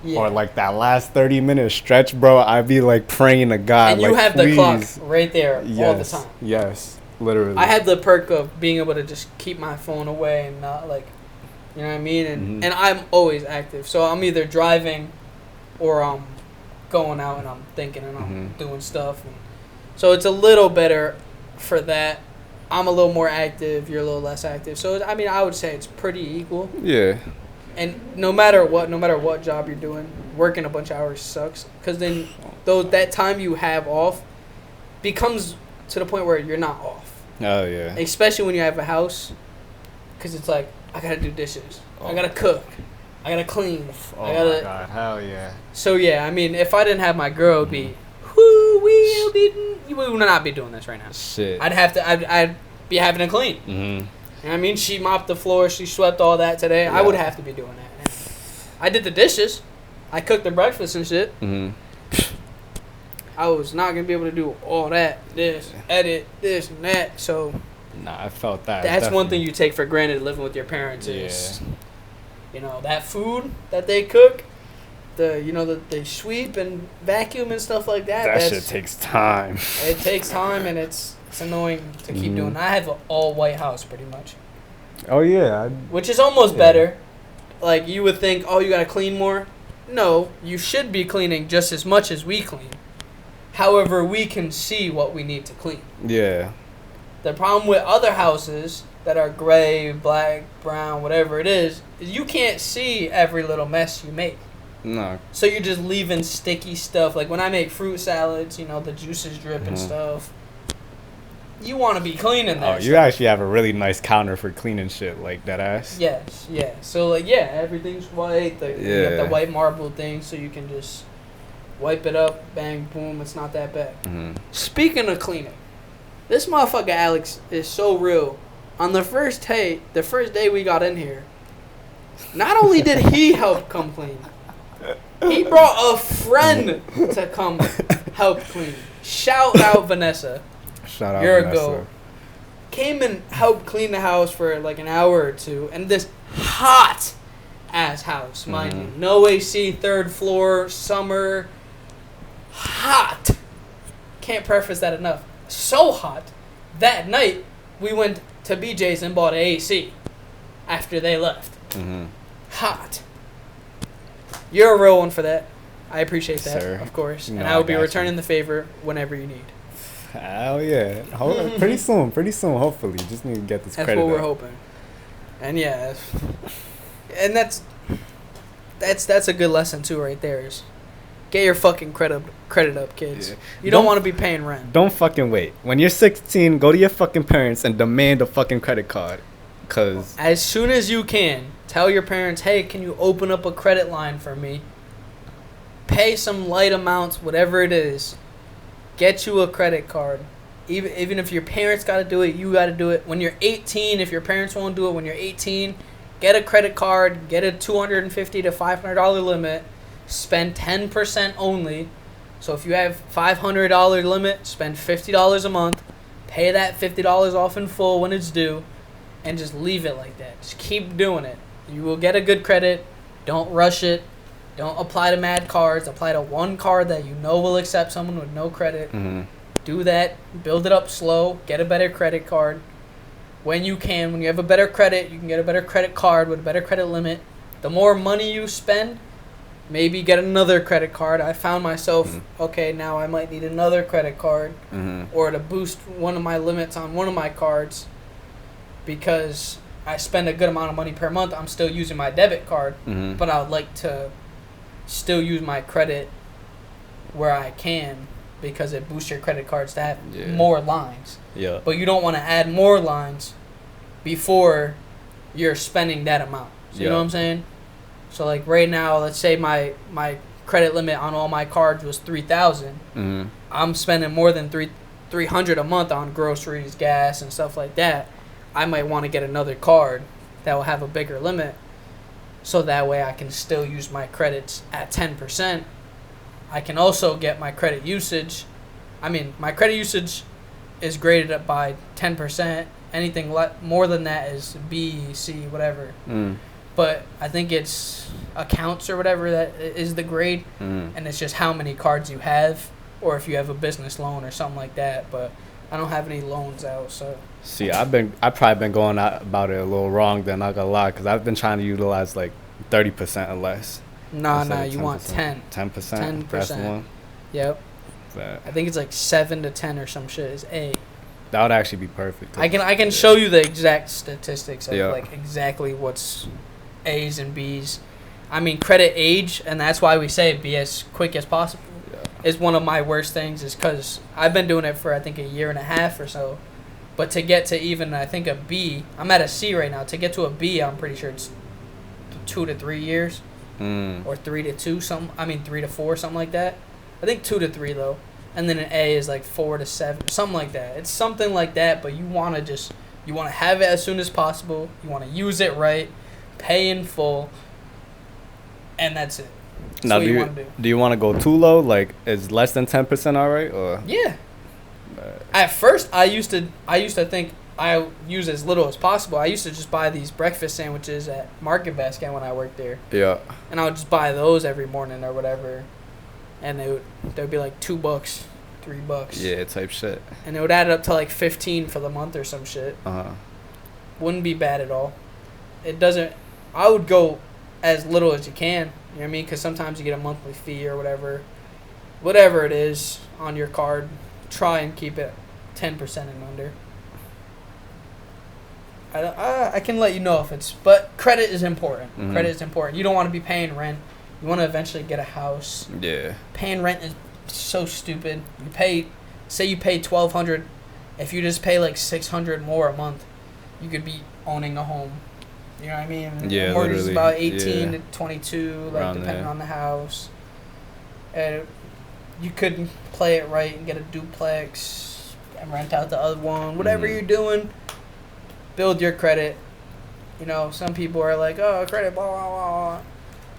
or like that last 30-minute stretch, bro, I'd be like praying to God. And you like, have please. the clock right there all the time. Yes, literally. I had the perk of being able to just keep my phone away and not like, you know what I mean? And I'm always active. So I'm either driving or I'm going out and I'm thinking and I'm doing stuff. And so it's a little better for that. I'm a little more active. You're a little less active. So, I mean, I would say it's pretty equal. Yeah. And no matter what job you're doing, working a bunch of hours sucks. Because then that time you have off becomes to the point where you're not off. Oh, yeah. Especially when you have a house. Because it's like, I got to do dishes. I got to cook. I got to clean. Oh, my God. Hell yeah. So, yeah, I mean, if I didn't have my girl, it would be, we would not be doing this right now. Shit. I'd be having to clean. Mm-hmm. You know what I mean? She mopped the floor. She swept all that today. Yeah. I would have to be doing that. And I did the dishes. I cooked the breakfast and shit. Mm-hmm. I was not going to be able to do all that, edit, this and that. So, nah, I felt that. That's definitely. one thing you take for granted living with your parents is, you know, that food that they cook, they sweep and vacuum and stuff like that. That shit takes time. It takes time and it's annoying to keep doing. I have an all white house pretty much. Oh yeah. Which is almost better. Like you would think, oh, you gotta clean more. No, you should be cleaning just as much as we clean. However, we can see what we need to clean. Yeah. The problem with other houses that are gray, black, brown, whatever it is you can't see every little mess you make. No. So you're just leaving sticky stuff. Like when I make fruit salads, you know, the juices drip and stuff. You want to be cleaning that. Oh, you actually have a really nice counter for cleaning shit like that ass. Yes, yeah. So like, yeah, everything's white. You got the white marble thing, so you can just wipe it up, bang, boom. It's not that bad. Speaking of cleaning, this motherfucker Alex is so real. On the first day we got in here, not only did he help come clean, he brought a friend to come help clean. Shout out Vanessa. Shout out Year Vanessa. ago. Came and helped clean the house for like an hour or two. And this hot ass house, mind you. No AC, third floor, summer. Hot. Can't preface that enough. So hot. That night, we went to BJ's and bought an AC after they left. Hot. You're a real one for that. I appreciate that, Sir. of course. No, And I will be got returning you. the favor whenever you need. Hell yeah. Pretty soon, hopefully. Just need to get this That's credit what we're up. hoping. And yeah, and that's a good lesson too, right there. Is get your fucking credit up, kids. Yeah. You don't want to be paying rent. Don't fucking wait. When you're 16, go to your fucking parents and demand a fucking credit card. Cause as soon as you can, tell your parents, hey, can you open up a credit line for me? Pay some light amounts, whatever it is. Get you a credit card. Even if your parents got to do it, you got to do it. When you're 18, if your parents won't do it when you're 18, get a credit card, get a $250 to $500 limit, spend 10% only. So if you have $500 limit, spend $50 a month, pay that $50 off in full when it's due, and just leave it like that. Just keep doing it. You will get a good credit. Don't rush it. Don't apply to mad cards. Apply to one card that you know will accept someone with no credit. Mm-hmm. Do that. Build it up slow. Get a better credit card. When you can, when you have a better credit, you can get a better credit card with a better credit limit. The more money you spend, maybe get another credit card. I found myself, okay, now I might need another credit card or to boost one of my limits on one of my cards because I spend a good amount of money per month. I'm still using my debit card, but I would like to still use my credit where I can because it boosts your credit cards to have more lines. Yeah. But you don't want to add more lines before you're spending that amount. So you know what I'm saying? So like right now, let's say my credit limit on all my cards was $3,000. I'm spending more than $300 a month on groceries, gas, and stuff like that. I might want to get another card that will have a bigger limit, so that way I can still use my credits at 10%. I can also get my credit usage. I mean, my credit usage is graded up by 10%. Anything more than that is B, C, whatever. But I think it's accounts or whatever that is the grade, and it's just how many cards you have, or if you have a business loan or something like that. But I don't have any loans out, so. See, I've probably been going out about it a little wrong. Then not gonna lie, because I've been trying to utilize like 30% or less. Nah, you want 10. 10%. 10%. That's the one. Yep. But I think it's like 7 to 10 or some shit is A. That would actually be perfect. I can show you the exact statistics of like exactly what's A's and B's. I mean, credit age, and that's why we say be as quick as possible. Is one of my worst things, is because I've been doing it for I think a year and a half or so. But to get to even I think a B, I'm at a C right now. To get to a B, I'm pretty sure it's 2 to 3 years, or 3 to 2 3 to 4, something like that. I think 2 to 3 though, and then an A is like 4 to 7, something like that. It's something like that, but you want to have it as soon as possible. You want to use it right, pay in full, and that's it. That's now, what do you want to go too low? Like, is less than 10% all right? Or yeah. At first, I used to think I use as little as possible. I used to just buy these breakfast sandwiches at Market Basket when I worked there. Yeah. And I would just buy those every morning or whatever, and they would be like $2, $3. Yeah, type shit. And it would add up to like 15 for the month or some shit. Wouldn't be bad at all. It doesn't. I would go as little as you can. You know what I mean? Because sometimes you get a monthly fee or whatever it is on your card. Try and keep it 10% and under. I can let you know if it's, but credit is important. Credit is important. You don't want to be paying rent. You want to eventually get a house. Yeah. Paying rent is so stupid. Say you pay $1,200. If you just pay like $600 more a month, you could be owning a home. You know what I mean? Yeah, the mortgage is about 18 to 22, like depending on the house. And you could play it right and get a duplex and rent out the other one. Whatever you're doing, build your credit. You know, some people are like, oh, credit, blah, blah, blah.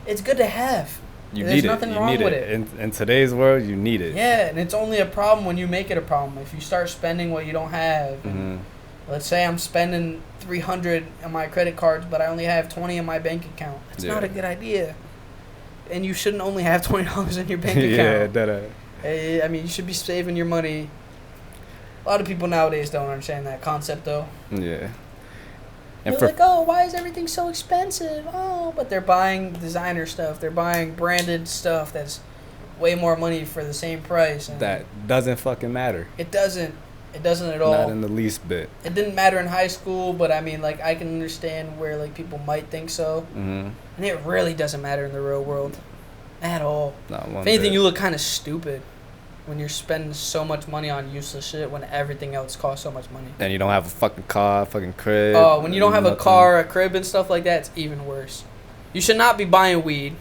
It's good to have. There's nothing wrong with it. In today's world, you need it. Yeah, and it's only a problem when you make it a problem. If you start spending what you don't have. Let's say I'm spending $300 on my credit cards, but I only have $20 in my bank account. That's not a good idea. And you shouldn't only have $20 in your bank account. I mean, you should be saving your money. A lot of people nowadays don't understand that concept, though. Yeah. And they're like, oh, why is everything so expensive? Oh, but they're buying designer stuff. They're buying branded stuff that's way more money for the same price. And that doesn't fucking matter. It doesn't. It doesn't at all. Not in the least bit. It didn't matter in high school, but I mean, like, I can understand where, like, people might think so. And it really doesn't matter in the real world. At all. Not one if anything, bit. you look kind of stupid. when you're spending so much money on useless shit when everything else costs so much money. And you don't have a fucking car, fucking crib. Oh, when you don't have a car, a crib, and stuff like that, it's even worse. You should not be buying weed.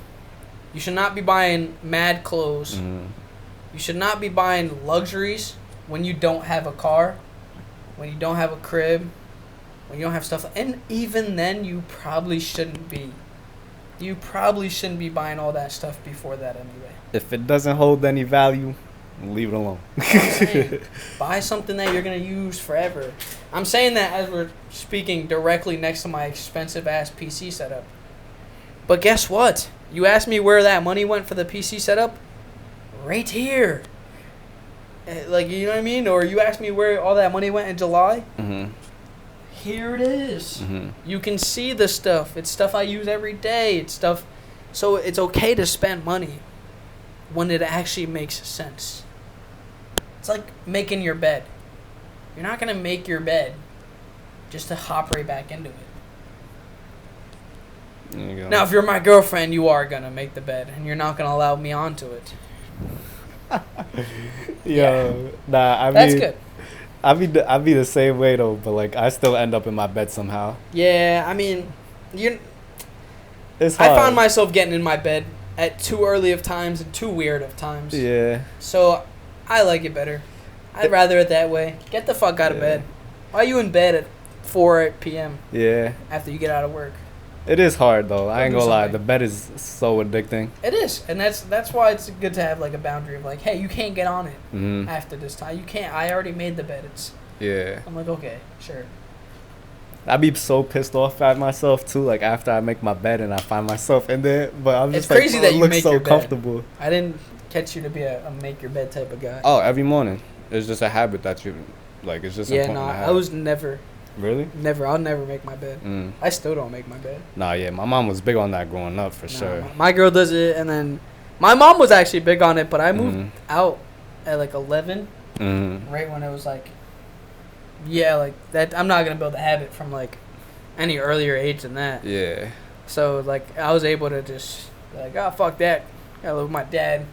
You should not be buying mad clothes. Mm-hmm. You should not be buying luxuries when you don't have a car, when you don't have a crib, when you don't have stuff. And even then, you probably shouldn't be. You probably shouldn't be buying all that stuff before that anyway. If it doesn't hold any value, leave it alone. Buy something that you're going to use forever. I'm saying that as we're speaking directly next to my expensive-ass PC setup. But guess what? You asked me where that money went for the PC setup? Right here. Like, you know what I mean? Or you asked me where all that money went in July? Mm-hmm. Here it is. Mm-hmm. You can see the stuff. It's stuff I use every day. It's stuff. So it's okay to spend money when it actually makes sense. It's like making your bed. You're not going to make your bed just to hop right back into it. There you go. Now, if you're my girlfriend, you are going to make the bed, and you're not going to allow me onto it. Yo, nah, I That's mean, good. I'd be the same way though, but like I still end up in my bed somehow. Yeah, I mean, It's hard. I found myself getting in my bed at too early of times and too weird of times. Yeah. So, I like it better. I'd rather it that way. Get the fuck out of bed. Why are you in bed at 4 p.m. Yeah. after you get out of work? It is hard though. I ain't do gonna lie. something. The bed is so addicting. It is, and that's why it's good to have like a boundary of like, hey, you can't get on it Mm-hmm. after this time. You can't. I already made the bed. Yeah. I'm like, okay, sure. I'd be so pissed off at myself too. Like after I make my bed and I find myself in there, but I'm just It's crazy like, that it you looks make so your bed. comfortable. I didn't catch you to be a make your bed type of guy. Oh, every morning. It's just a habit that you like. It's just yeah, important no, to have. I was never. I'll never make my bed. Mm. I still don't make my bed. Nah, yeah, my mom was big on that growing up for sure. My girl does it, and then my mom was actually big on it, but I moved out at like 11, right when it was like, yeah, like that. I'm not gonna build a habit from like any earlier age than that. Yeah. So like I was able to just be like, oh fuck that, I live with my dad.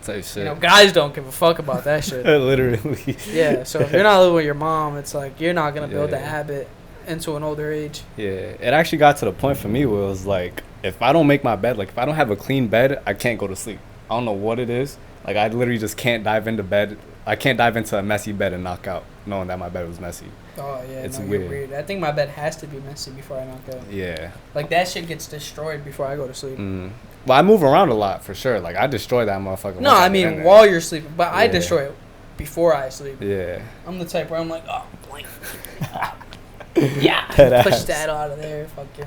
Type shit. You know, guys don't give a fuck about that shit. Literally. Yeah. So if you're not living with your mom, it's like you're not gonna build Yeah. that habit into an older age. Yeah, it actually got to the point for me where it was like, if I don't make my bed, like if I don't have a clean bed, I can't go to sleep. I don't know what it is. Like I literally just can't dive into bed. I can't dive into a messy bed and knock out, knowing that my bed was messy. Oh yeah, It's no, you're weird. weird. I think my bed has to be messy before I knock out. Yeah. Like that shit gets destroyed before I go to sleep. Well, I move around a lot for sure. Like I destroy that motherfucker. No, once I get in mean there. while you're sleeping, but I Yeah. destroy it before I sleep. Yeah. I'm the type where I'm like, oh, blank. Yeah, That push ass. that out of there, fucking.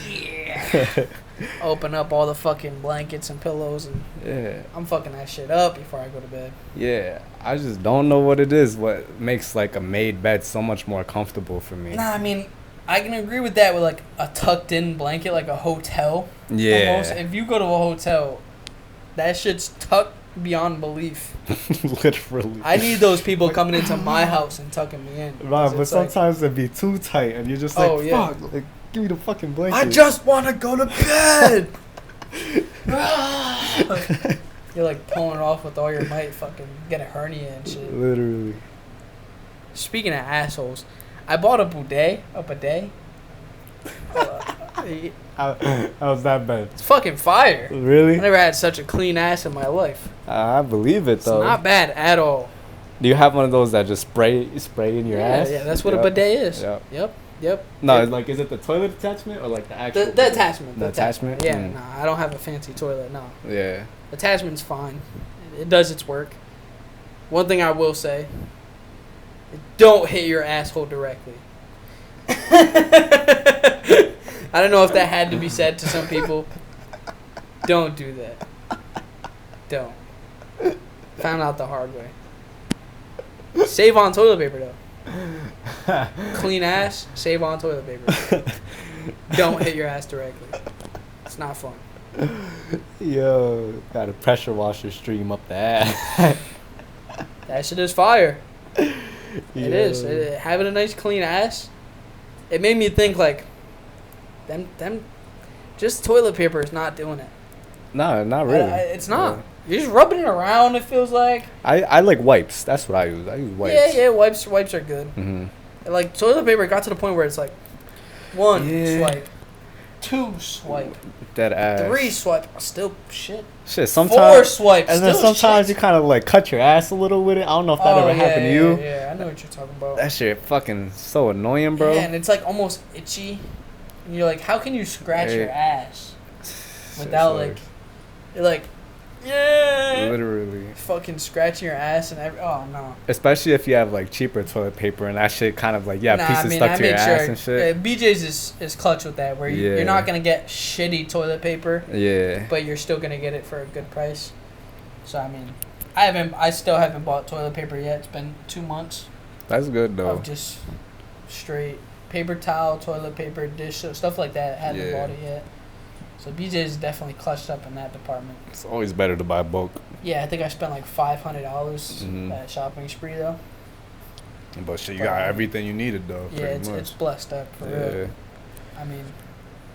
Yeah. Open up all the fucking blankets and pillows, and Yeah. I'm fucking that shit up before I go to bed. Yeah. I just don't know what it is. What makes like a made bed so much more comfortable for me. Nah, I mean, I can agree with that with like a tucked in blanket, like a hotel. Yeah. Almost. If you go to a hotel, that shit's tucked beyond belief. Literally. I need those people coming into my house and tucking me in. Right, 'Cause but it's like, sometimes it'd be too tight, and you're just like, Oh, yeah. fuck, like, give me the fucking blanket. I just want to go to bed. You're like pulling off with all your might, fucking get a hernia and shit. Literally. Speaking of assholes, I bought a bidet. How's that bed? It's fucking fire. Really? I never had such a clean ass in my life. I believe it It's though. not bad at all. Do you have one of those that just spray in your ass? Yeah, that's what a Yep. bidet is. Yep. Yep. No, Yep. it's like, is it the toilet attachment or like the actual? The attachment. The attachment? Yeah, Mm. nah, I don't have a fancy toilet, no. Yeah. Attachment's fine. It does its work. One thing I will say, don't hit your asshole directly. I don't know if that had to be said to some people. Don't do that. Don't. Found out the hard way. Save on toilet paper, though. Clean ass, save on toilet paper. Don't hit your ass directly. It's not fun. Yo, got a pressure washer stream up the ass. That shit is fire. It Yo. is. Having a nice clean ass, it made me think like, them, just toilet paper is not doing it. No, not really. It's not. You're just rubbing it around, it feels like. I like wipes. That's what I use. I use wipes. Yeah, wipes are good. Mm-hmm. Like, toilet paper got to the point where it's like, 1 swipe, 2 swipe, that ass. 3 swipe, still shit. Shit, sometimes 4 swipes, and then sometimes you kind of like cut your ass a little with it. I don't know if that ever happened to you. Yeah, I know what you're talking about. That shit fucking so annoying, bro. Yeah, and it's like almost itchy. And you're like, how can you scratch your ass without like, you're like, yeah, literally fucking scratching your ass and oh no. Especially if you have like cheaper toilet paper and that shit kind of like pieces stuck to your ass and shit. BJ's is clutch with that, where you're not gonna get shitty toilet paper. Yeah. But you're still gonna get it for a good price. So I mean, I still haven't bought toilet paper yet. It's been 2 months. That's good though. Of just straight paper towel, toilet paper, dish soap, stuff like that. I haven't bought it yet. So BJ's definitely clutched up in that department. It's always better to buy bulk. Yeah, I think I spent like $500 at shopping spree though. But shit, you got everything you needed though. Yeah, it's blessed up for real. I mean,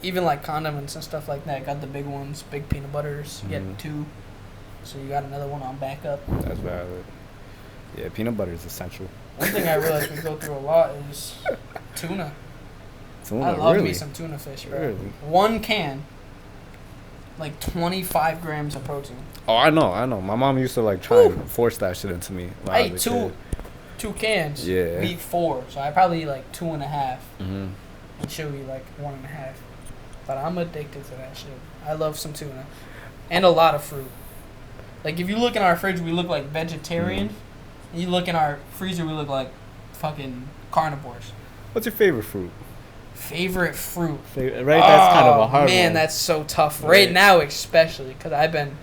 even like condiments and stuff like that. Got the big ones, big peanut butters. You get 2, so you got another one on backup. That's valid. Yeah, peanut butter is essential. One thing I realize we go through a lot is tuna. I love me some tuna fish, bro. Really? 1 can. Like 25 grams of protein. Oh, I know. My mom used to like try and force that shit into me. I ate 2 cans. Yeah. We eat 4, so I probably eat like 2.5. And she'll eat like 1.5. But I'm addicted to that shit. I love some tuna, and a lot of fruit. Like if you look in our fridge, we look like vegetarian. And you look in our freezer, we look like fucking carnivores. What's your favorite fruit? Favorite fruit. Right, that's kind of a hard one. Man, that's so tough. Right now, especially, because I've been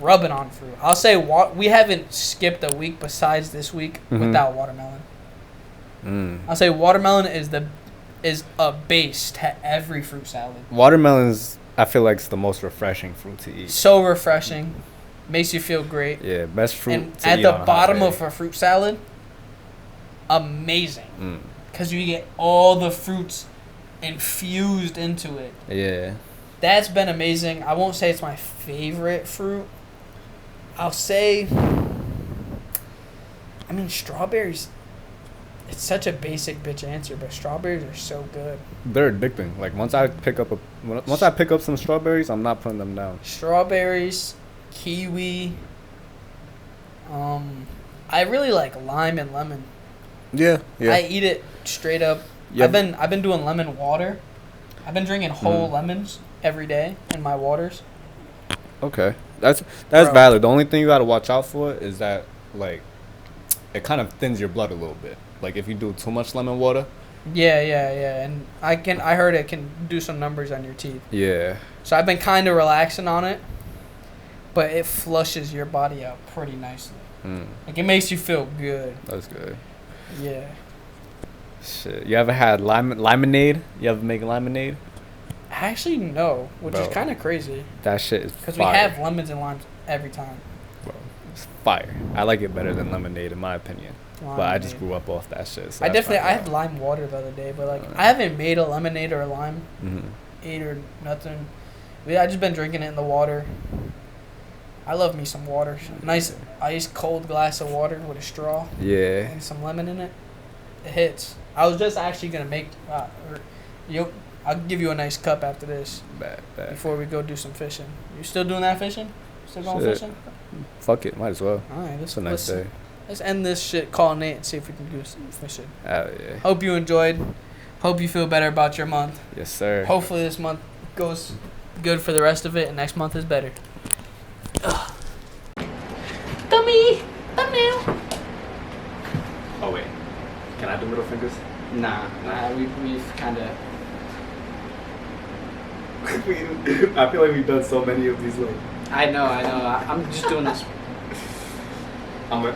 rubbing on fruit. I'll say we haven't skipped a week besides this week without watermelon. I'll say watermelon is a base to every fruit salad. Watermelons, I feel like, it's the most refreshing fruit to eat. So refreshing. Makes you feel great. Yeah, best fruit and to at eat the on a bottom hot of a fruit salad, amazing. Because you get all the fruits infused into it. Yeah. That's been amazing. I won't say it's my favorite fruit. I'll say, I mean, strawberries. It's such a basic bitch answer, but strawberries are so good. They're addicting. Like once I pick up some strawberries, I'm not putting them down. Strawberries, kiwi. I really like lime and lemon. Yeah. I eat it straight up. Yep. I've been doing lemon water. I've been drinking whole lemons every day in my waters. Okay, that's valid. The only thing you gotta watch out for is that like it kind of thins your blood a little bit. Like if you do too much lemon water. Yeah, and I heard it can do some numbers on your teeth. Yeah. So I've been kind of relaxing on it, but it flushes your body out pretty nicely. Like it makes you feel good. That's good. Yeah. Shit, you ever had lemonade? You ever make lemonade? Actually, no, which is kind of crazy. That shit is because we have lemons and limes every time. Bro, it's fire. I like it better than lemonade in my opinion. But I just grew up off that shit. So I had lime water the other day, but like I haven't made a lemonade or a lime ate or nothing. I just been drinking it in the water. I love me some water. Nice ice cold glass of water with a straw. Yeah. And some lemon in it. It hits. I was just actually gonna make. I'll give you a nice cup after this. Bad. Before we go do some fishing. You still doing that fishing? Still going fishing? Fuck it, might as well. All right, it's a nice day. Let's end this shit. Call Nate and see if we can do some fishing. Oh yeah. Hope you enjoyed. Hope you feel better about your month. Yes, sir. Hopefully this month goes good for the rest of it, and next month is better. Ugh. Dummy! Thumbnail! Oh wait. Can I do middle fingers? Nah. We've kind of. I feel like we've done so many of these. Like. I know. I'm just doing this. I'm a.